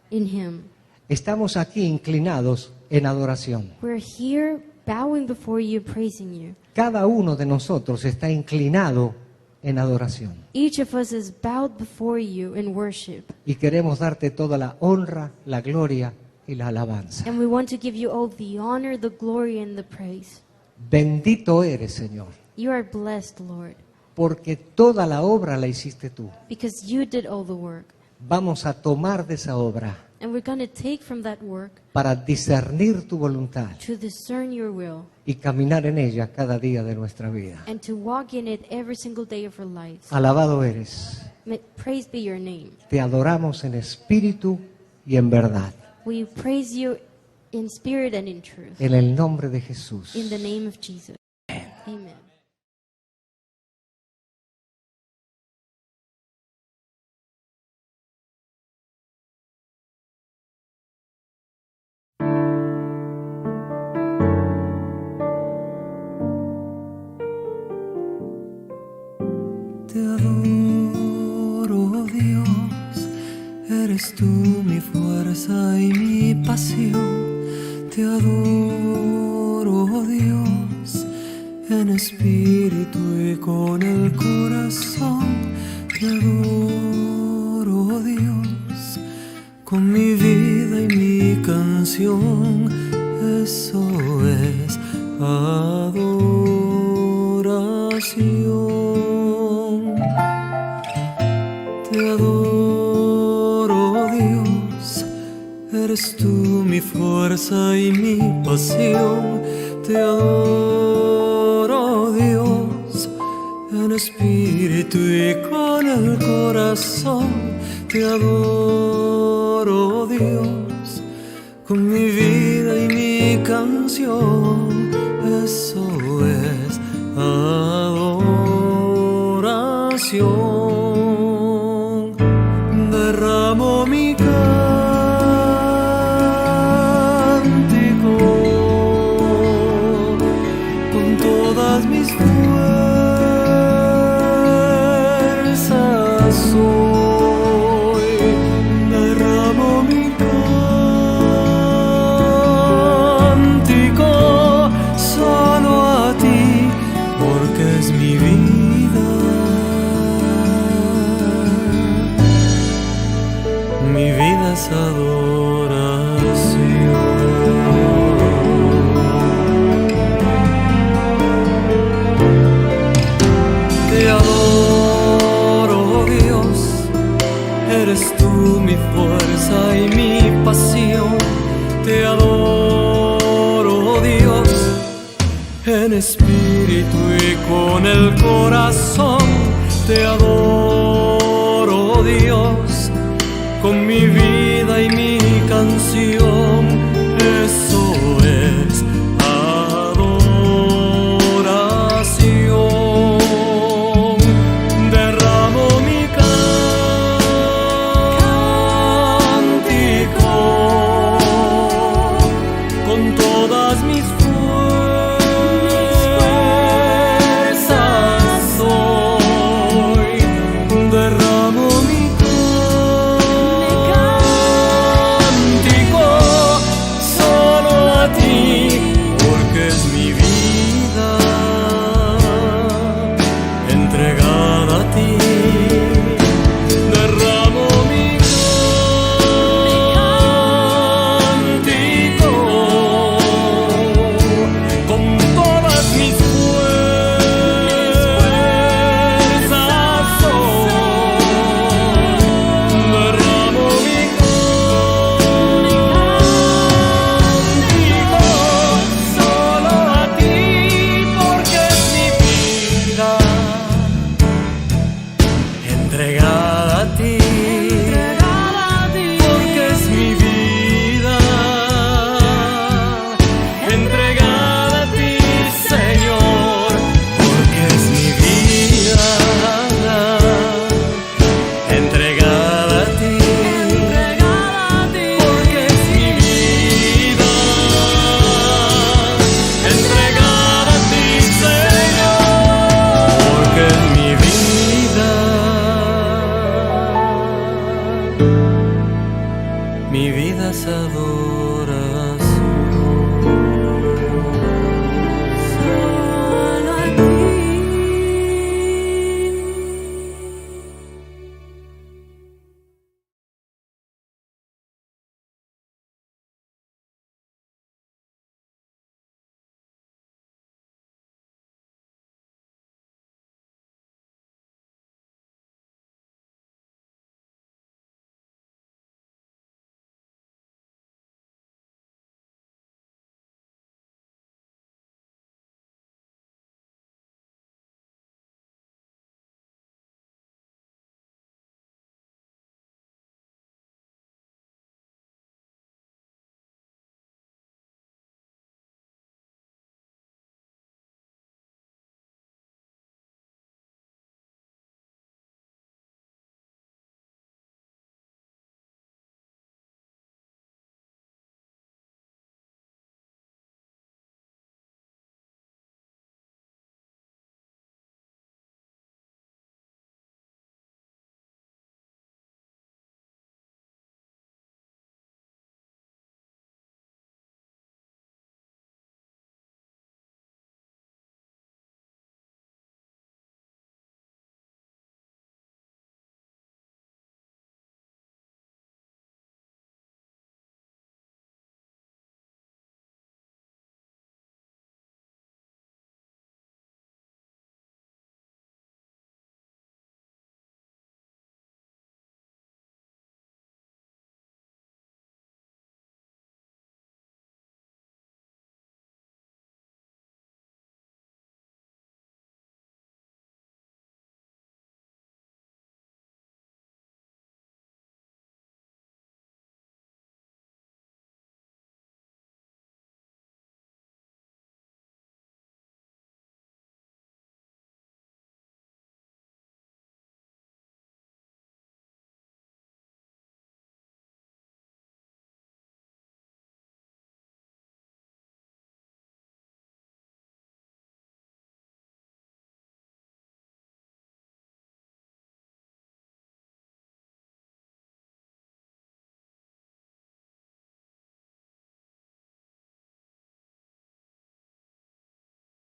in Him. Estamos aquí inclinados en adoración. We're here bowing before you, praising you. Cada uno de nosotros está inclinado en adoración. Each of us is bowed before you in worship. Y queremos darte toda la honra, la gloria y la alabanza. And we want to give you all the honor, the glory, and the praise. Bendito eres, Señor, You are blessed, Lord, porque toda la obra la hiciste tú. because you did all the work. Vamos a tomar de esa obra And we're going to take from that work para discernir tu voluntad to discern your will y caminar en ella cada día de nuestra vida. and to walk in it every single day of our lives. Alabado eres. Praise be your name. Te adoramos en espíritu y en verdad. We praise you in spirit and in truth. En el nombre de Jesús. In the name of Jesus. Amen. Te adoro, Dios, eres tú mi fuerza y mi pasión. Te adoro, Dios, en espíritu y con el corazón. Te adoro, Dios, con mi vida y mi canción. Eso es adoración. Te adoro, Dios, eres tú mi fuerza y mi pasión. Te adoro, Dios, en espíritu y con el corazón. Te adoro, Dios, con mi canción, eso es adoración. Derramo mi cántico con todas mis fuerzas hoy. Derramo mi cántico solo a ti, porque es mi vida. Mi vida es adoración. Te adoro, Dios, eres tú mi fuerza y mi pasión. Te adoro, Dios, en espíritu y con el corazón. Te adoro, Dios, con mi vida y mi canción.